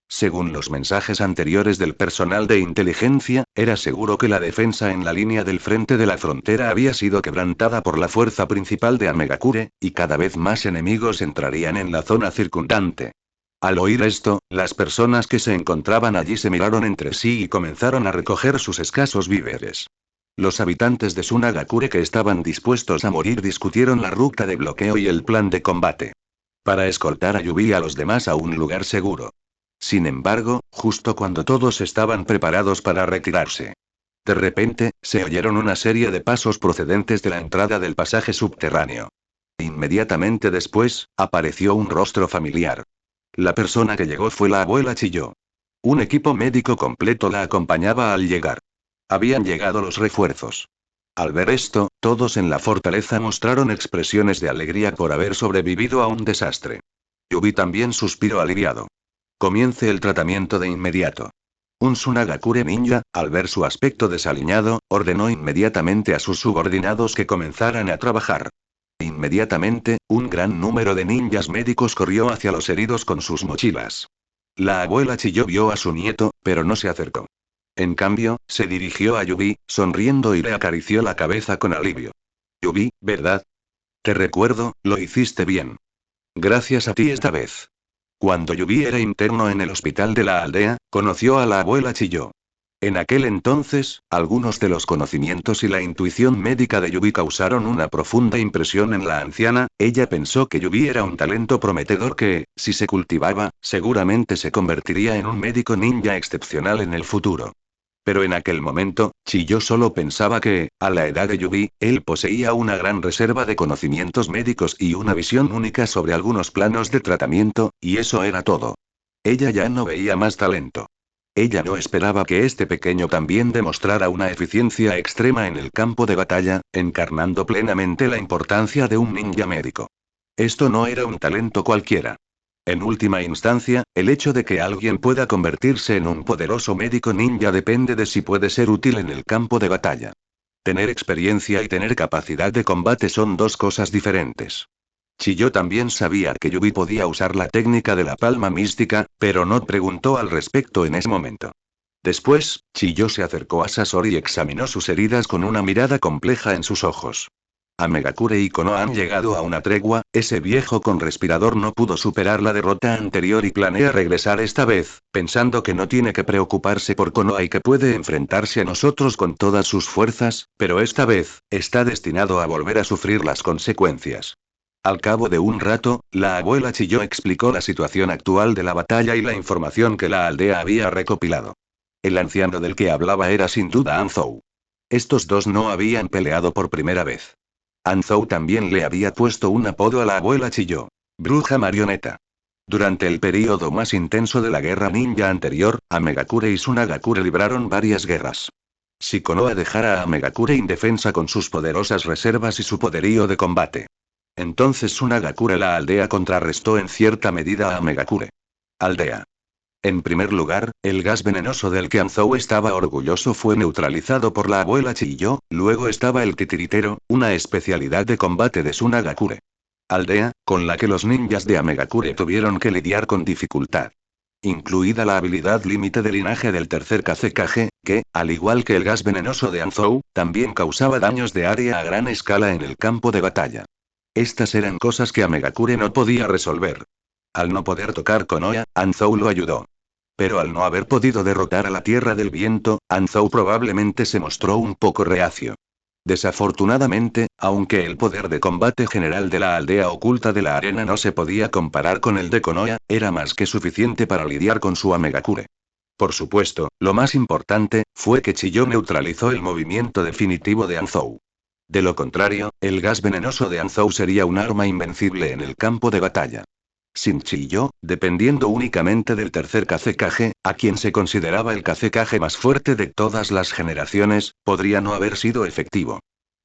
Según los mensajes anteriores del personal de inteligencia, era seguro que la defensa en la línea del frente de la frontera había sido quebrantada por la fuerza principal de Amegakure, y cada vez más enemigos entrarían en la zona circundante. Al oír esto, las personas que se encontraban allí se miraron entre sí y comenzaron a recoger sus escasos víveres. Los habitantes de Sunagakure que estaban dispuestos a morir discutieron la ruta de bloqueo y el plan de combate. Para escoltar a Yubi y a los demás a un lugar seguro. Sin embargo, justo cuando todos estaban preparados para retirarse. De repente, se oyeron una serie de pasos procedentes de la entrada del pasaje subterráneo. Inmediatamente después, apareció un rostro familiar. La persona que llegó fue la abuela Chiyo. Un equipo médico completo la acompañaba al llegar. Habían llegado los refuerzos. Al ver esto, todos en la fortaleza mostraron expresiones de alegría por haber sobrevivido a un desastre. Yubi también suspiró aliviado. Comience el tratamiento de inmediato. Un Tsunagakure ninja, al ver su aspecto desaliñado, ordenó inmediatamente a sus subordinados que comenzaran a trabajar. Inmediatamente, un gran número de ninjas médicos corrió hacia los heridos con sus mochilas. La abuela Chiyo vio a su nieto, pero no se acercó. En cambio, se dirigió a Yubi, sonriendo y le acarició la cabeza con alivio. Yubi, ¿verdad? Te recuerdo, lo hiciste bien. Gracias a ti esta vez. Cuando Yubi era interno en el hospital de la aldea, conoció a la abuela Chiyo. En aquel entonces, algunos de los conocimientos y la intuición médica de Yubi causaron una profunda impresión en la anciana. Ella pensó que Yubi era un talento prometedor que, si se cultivaba, seguramente se convertiría en un médico ninja excepcional en el futuro. Pero en aquel momento, Chiyo solo pensaba que, a la edad de Yubi, él poseía una gran reserva de conocimientos médicos y una visión única sobre algunos planos de tratamiento, y eso era todo. Ella ya no veía más talento. Ella no esperaba que este pequeño también demostrara una eficiencia extrema en el campo de batalla, encarnando plenamente la importancia de un ninja médico. Esto no era un talento cualquiera. En última instancia, el hecho de que alguien pueda convertirse en un poderoso médico ninja depende de si puede ser útil en el campo de batalla. Tener experiencia y tener capacidad de combate son dos cosas diferentes. Chiyo también sabía que Yubi podía usar la técnica de la palma mística, pero no preguntó al respecto en ese momento. Después, Chiyo se acercó a Sasori y examinó sus heridas con una mirada compleja en sus ojos. Amegakure y Konoha han llegado a una tregua. Ese viejo con respirador no pudo superar la derrota anterior y planea regresar esta vez, pensando que no tiene que preocuparse por Konoha y que puede enfrentarse a nosotros con todas sus fuerzas, pero esta vez, está destinado a volver a sufrir las consecuencias. Al cabo de un rato, la abuela Chiyo explicó la situación actual de la batalla y la información que la aldea había recopilado. El anciano del que hablaba era sin duda Anzou. Estos dos no habían peleado por primera vez. Anzou también le había puesto un apodo a la abuela Chiyo: bruja marioneta. Durante el período más intenso de la guerra ninja anterior, Amegakure y Tsunagakure libraron varias guerras. Si Konoha dejara a Amegakure indefensa con sus poderosas reservas y su poderío de combate, entonces Tsunagakure la aldea contrarrestó en cierta medida a Amegakure. Aldea. En primer lugar, el gas venenoso del que Anzou estaba orgulloso fue neutralizado por la abuela Chiyo. Luego estaba el titiritero, una especialidad de combate de Tsunagakure. Aldea, con la que los ninjas de Amegakure tuvieron que lidiar con dificultad. Incluida la habilidad límite de linaje del tercer Kazekage, que, al igual que el gas venenoso de Anzou, también causaba daños de área a gran escala en el campo de batalla. Estas eran cosas que Amegakure no podía resolver. Al no poder tocar Konoha, Anzou lo ayudó. Pero al no haber podido derrotar a la Tierra del Viento, Anzou probablemente se mostró un poco reacio. Desafortunadamente, aunque el poder de combate general de la aldea oculta de la arena no se podía comparar con el de Konoha, era más que suficiente para lidiar con su Amegakure. Por supuesto, lo más importante, fue que Chiyo neutralizó el movimiento definitivo de Anzou. De lo contrario, el gas venenoso de Anzou sería un arma invencible en el campo de batalla. Sin Chiyo, dependiendo únicamente del tercer Kazekage, a quien se consideraba el Kazekage más fuerte de todas las generaciones, podría no haber sido efectivo.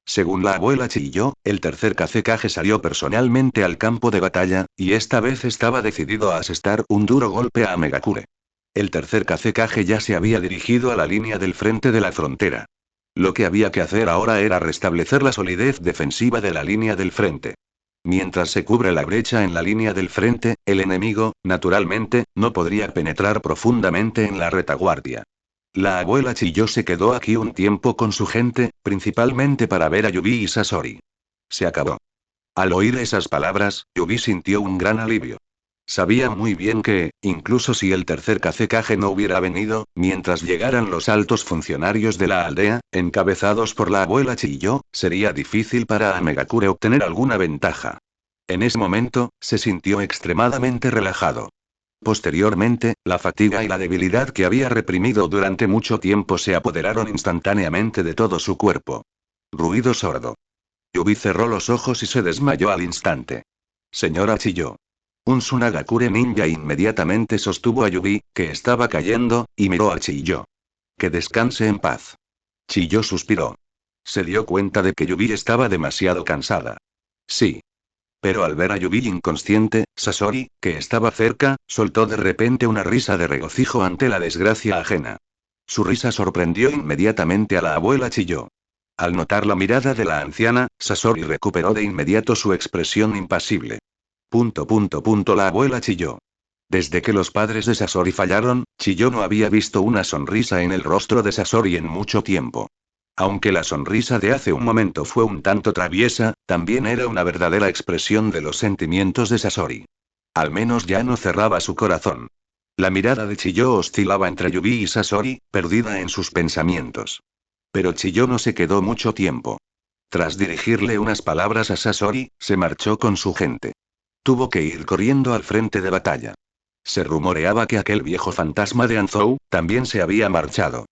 Según la abuela Chiyo, el tercer Kazekage salió personalmente al campo de batalla, y esta vez estaba decidido a asestar un duro golpe a Amegakure. El tercer Kazekage ya se había dirigido a la línea del frente de la frontera. Lo que había que hacer ahora era restablecer la solidez defensiva de la línea del frente. Mientras se cubre la brecha en la línea del frente, el enemigo, naturalmente, no podría penetrar profundamente en la retaguardia. La abuela Chiyo se quedó aquí un tiempo con su gente, principalmente para ver a Yubi y Sasori. Se acabó. Al oír esas palabras, Yubi sintió un gran alivio. Sabía muy bien que, incluso si el tercer Kazekage no hubiera venido, mientras llegaran los altos funcionarios de la aldea, encabezados por la abuela Chiyo, sería difícil para Amegakure obtener alguna ventaja. En ese momento, se sintió extremadamente relajado. Posteriormente, la fatiga y la debilidad que había reprimido durante mucho tiempo se apoderaron instantáneamente de todo su cuerpo. Ruido sordo. Yubi cerró los ojos y se desmayó al instante. Señora Chiyo. Un Tsunagakure ninja inmediatamente sostuvo a Yubi, que estaba cayendo, y miró a Chiyo. Que descanse en paz. Chiyo suspiró. Se dio cuenta de que Yubi estaba demasiado cansada. Sí. Pero al ver a Yubi inconsciente, Sasori, que estaba cerca, soltó de repente una risa de regocijo ante la desgracia ajena. Su risa sorprendió inmediatamente a la abuela Chiyo. Al notar la mirada de la anciana, Sasori recuperó de inmediato su expresión impasible. La abuela chilló. Desde que los padres de Sasori fallaron, Chiyo no había visto una sonrisa en el rostro de Sasori en mucho tiempo. Aunque la sonrisa de hace un momento fue un tanto traviesa, también era una verdadera expresión de los sentimientos de Sasori. Al menos ya no cerraba su corazón. La mirada de Chiyo oscilaba entre Yubi y Sasori, perdida en sus pensamientos. Pero Chiyo no se quedó mucho tiempo. Tras dirigirle unas palabras a Sasori, se marchó con su gente. Tuvo que ir corriendo al frente de batalla. Se rumoreaba que aquel viejo fantasma de Anzou también se había marchado.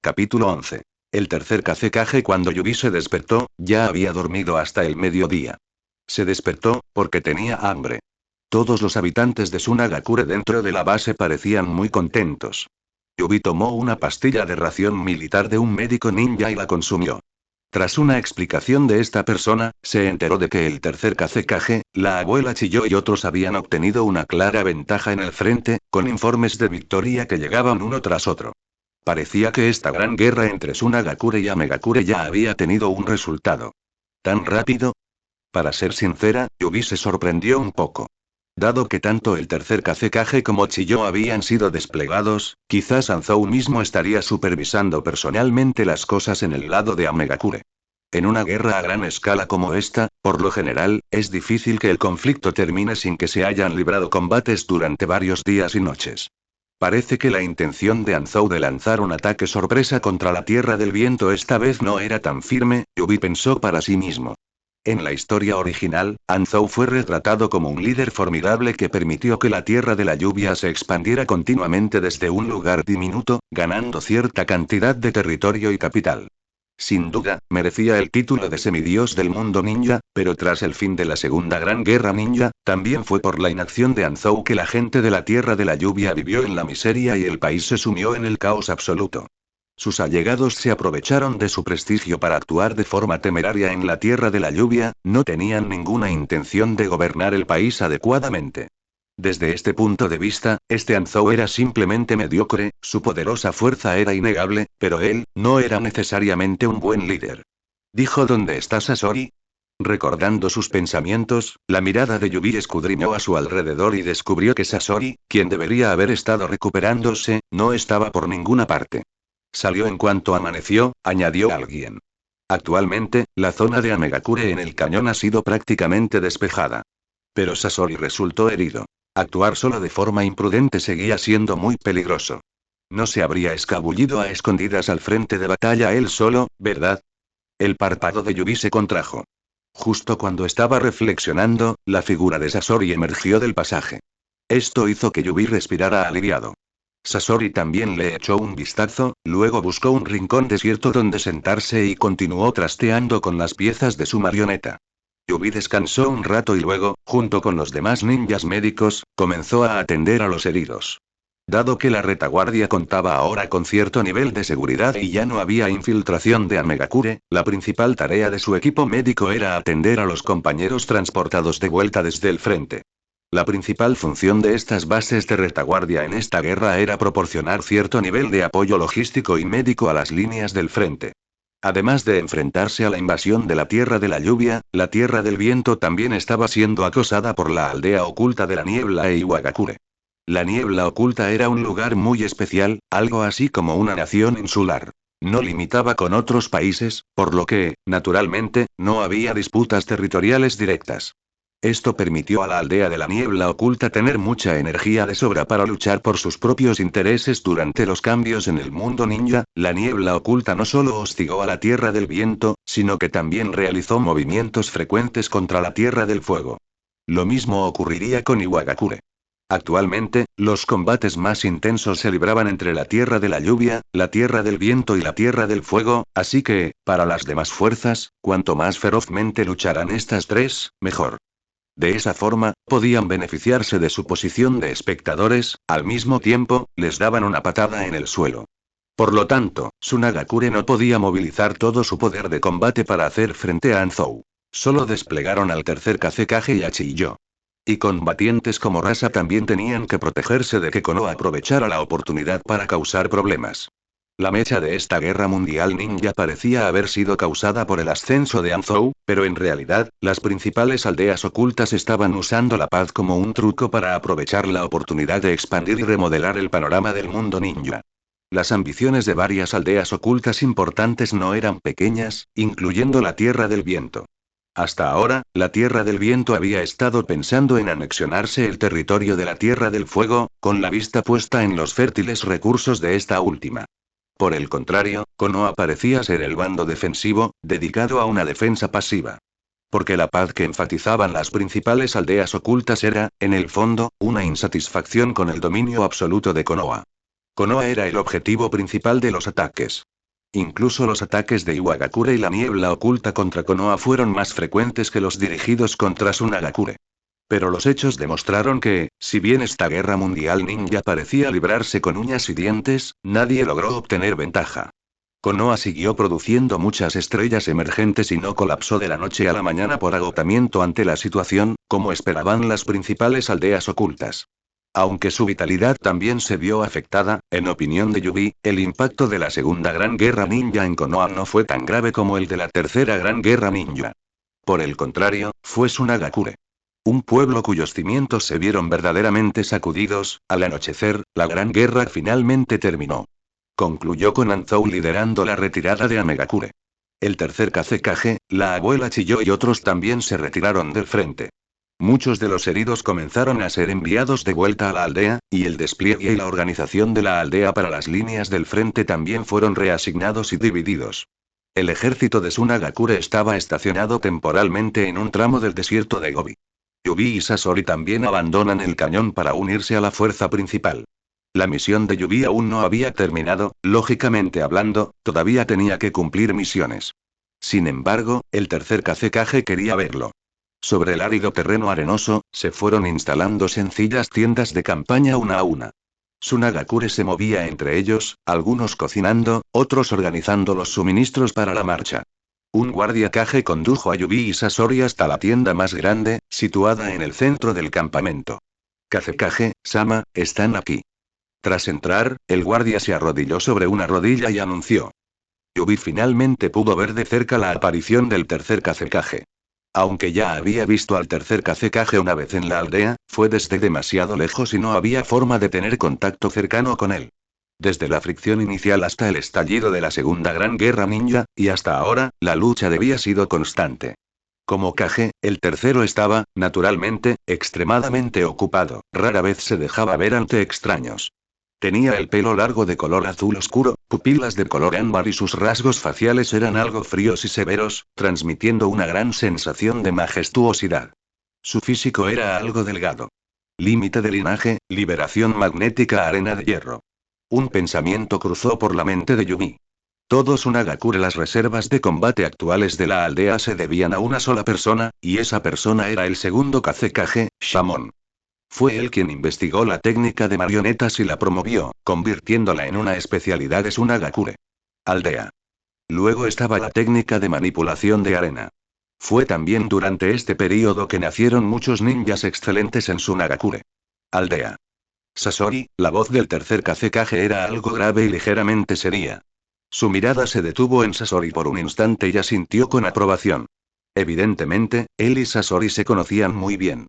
Capítulo 11. El tercer Kazekage. Cuando Yubi se despertó, ya había dormido hasta el mediodía. Se despertó, porque tenía hambre. Todos los habitantes de Tsunagakure dentro de la base parecían muy contentos. Yubi tomó una pastilla de ración militar de un médico ninja y la consumió. Tras una explicación de esta persona, se enteró de que el tercer Kazekage, la abuela Chiyo y otros habían obtenido una clara ventaja en el frente, con informes de victoria que llegaban uno tras otro. Parecía que esta gran guerra entre Tsunagakure y Amegakure ya había tenido un resultado. ¿Tan rápido? Para ser sincera, Yubi se sorprendió un poco. Dado que tanto el tercer Kazekage como Chiyo habían sido desplegados, quizás Anzou mismo estaría supervisando personalmente las cosas en el lado de Amegakure. En una guerra a gran escala como esta, por lo general, es difícil que el conflicto termine sin que se hayan librado combates durante varios días y noches. Parece que la intención de Anzou de lanzar un ataque sorpresa contra la Tierra del Viento esta vez no era tan firme, Yubi pensó para sí mismo. En la historia original, Anzou fue retratado como un líder formidable que permitió que la Tierra de la Lluvia se expandiera continuamente desde un lugar diminuto, ganando cierta cantidad de territorio y capital. Sin duda, merecía el título de semidios del mundo ninja, pero tras el fin de la Segunda Gran Guerra Ninja, también fue por la inacción de Anzou que la gente de la Tierra de la Lluvia vivió en la miseria y el país se sumió en el caos absoluto. Sus allegados se aprovecharon de su prestigio para actuar de forma temeraria en la Tierra de la Lluvia, no tenían ninguna intención de gobernar el país adecuadamente. Desde este punto de vista, este Anzou era simplemente mediocre, su poderosa fuerza era innegable, pero él, no era necesariamente un buen líder. Dijo: ¿Dónde está Sasori? Recordando sus pensamientos, la mirada de Yubi escudriñó a su alrededor y descubrió que Sasori, quien debería haber estado recuperándose, no estaba por ninguna parte. Salió en cuanto amaneció, añadió alguien. Actualmente, la zona de Amegakure en el cañón ha sido prácticamente despejada. Pero Sasori resultó herido. Actuar solo de forma imprudente seguía siendo muy peligroso. No se habría escabullido a escondidas al frente de batalla él solo, ¿verdad? El párpado de Yubi se contrajo. Justo cuando estaba reflexionando, la figura de Sasori emergió del pasaje. Esto hizo que Yubi respirara aliviado. Sasori también le echó un vistazo, luego buscó un rincón desierto donde sentarse y continuó trasteando con las piezas de su marioneta. Yubi descansó un rato y luego, junto con los demás ninjas médicos, comenzó a atender a los heridos. Dado que la retaguardia contaba ahora con cierto nivel de seguridad y ya no había infiltración de Amegakure, la principal tarea de su equipo médico era atender a los compañeros transportados de vuelta desde el frente. La principal función de estas bases de retaguardia en esta guerra era proporcionar cierto nivel de apoyo logístico y médico a las líneas del frente. Además de enfrentarse a la invasión de la Tierra de la Lluvia, la Tierra del Viento también estaba siendo acosada por la aldea oculta de la Niebla e Iwagakure. La Niebla Oculta era un lugar muy especial, algo así como una nación insular. No limitaba con otros países, por lo que, naturalmente, no había disputas territoriales directas. Esto permitió a la aldea de la Niebla Oculta tener mucha energía de sobra para luchar por sus propios intereses durante los cambios en el mundo ninja. La Niebla Oculta no solo hostigó a la Tierra del Viento, sino que también realizó movimientos frecuentes contra la Tierra del Fuego. Lo mismo ocurriría con Iwagakure. Actualmente, los combates más intensos se libraban entre la Tierra de la Lluvia, la Tierra del Viento y la Tierra del Fuego, así que, para las demás fuerzas, cuanto más ferozmente lucharan estas tres, mejor. De esa forma, podían beneficiarse de su posición de espectadores, al mismo tiempo, les daban una patada en el suelo. Por lo tanto, Tsunagakure no podía movilizar todo su poder de combate para hacer frente a Anzou. Solo desplegaron al tercer Kazekage y a Chiyo. Y combatientes como Rasa también tenían que protegerse de que Konoha aprovechara la oportunidad para causar problemas. La mecha de esta guerra mundial ninja parecía haber sido causada por el ascenso de Anzou, pero en realidad, las principales aldeas ocultas estaban usando la paz como un truco para aprovechar la oportunidad de expandir y remodelar el panorama del mundo ninja. Las ambiciones de varias aldeas ocultas importantes no eran pequeñas, incluyendo la Tierra del Viento. Hasta ahora, la Tierra del Viento había estado pensando en anexionarse el territorio de la Tierra del Fuego, con la vista puesta en los fértiles recursos de esta última. Por el contrario, Konoha parecía ser el bando defensivo, dedicado a una defensa pasiva. Porque la paz que enfatizaban las principales aldeas ocultas era, en el fondo, una insatisfacción con el dominio absoluto de Konoha. Konoha era el objetivo principal de los ataques. Incluso los ataques de Iwagakure y la niebla oculta contra Konoha fueron más frecuentes que los dirigidos contra Tsunagakure. Pero los hechos demostraron que, si bien esta guerra mundial ninja parecía librarse con uñas y dientes, nadie logró obtener ventaja. Konoha siguió produciendo muchas estrellas emergentes y no colapsó de la noche a la mañana por agotamiento ante la situación, como esperaban las principales aldeas ocultas. Aunque su vitalidad también se vio afectada, en opinión de Yubi, el impacto de la Segunda Gran Guerra Ninja en Konoha no fue tan grave como el de la Tercera Gran Guerra Ninja. Por el contrario, fue Tsunagakure. Un pueblo cuyos cimientos se vieron verdaderamente sacudidos. Al anochecer, la Gran Guerra finalmente terminó. Concluyó con Anzou liderando la retirada de Amegakure. El tercer Kazekage, la abuela Chiyo y otros también se retiraron del frente. Muchos de los heridos comenzaron a ser enviados de vuelta a la aldea, y el despliegue y la organización de la aldea para las líneas del frente también fueron reasignados y divididos. El ejército de Tsunagakure estaba estacionado temporalmente en un tramo del desierto de Gobi. Yubi y Sasori también abandonan el cañón para unirse a la fuerza principal. La misión de Yubi aún no había terminado, lógicamente hablando, todavía tenía que cumplir misiones. Sin embargo, el tercer Kazekage quería verlo. Sobre el árido terreno arenoso, se fueron instalando sencillas tiendas de campaña una a una. Tsunagakure se movía entre ellos, algunos cocinando, otros organizando los suministros para la marcha. Un guardia Kage condujo a Yubi y Sasori hasta la tienda más grande, situada en el centro del campamento. Kazekage, Sama, están aquí. Tras entrar, el guardia se arrodilló sobre una rodilla y anunció. Yubi finalmente pudo ver de cerca la aparición del tercer Kazekage. Aunque ya había visto al tercer Kazekage una vez en la aldea, fue desde demasiado lejos y no había forma de tener contacto cercano con él. Desde la fricción inicial hasta el estallido de la Segunda Gran Guerra Ninja, y hasta ahora, la lucha había sido constante. Como Kage, el tercero estaba, naturalmente, extremadamente ocupado, rara vez se dejaba ver ante extraños. Tenía el pelo largo de color azul oscuro, pupilas de color ámbar y sus rasgos faciales eran algo fríos y severos, transmitiendo una gran sensación de majestuosidad. Su físico era algo delgado. Límite de linaje, liberación magnética arena de hierro. Un pensamiento cruzó por la mente de Yumi. Todos Tsunagakure, las reservas de combate actuales de la aldea se debían a una sola persona, y esa persona era el segundo Kazekage, Shamon. Fue él quien investigó la técnica de marionetas y la promovió, convirtiéndola en una especialidad de Tsunagakure. Aldea. Luego estaba la técnica de manipulación de arena. Fue también durante este período que nacieron muchos ninjas excelentes en Tsunagakure. Aldea. Sasori, la voz del tercer Kazekage era algo grave y ligeramente seria. Su mirada se detuvo en Sasori por un instante y asintió con aprobación. Evidentemente, él y Sasori se conocían muy bien.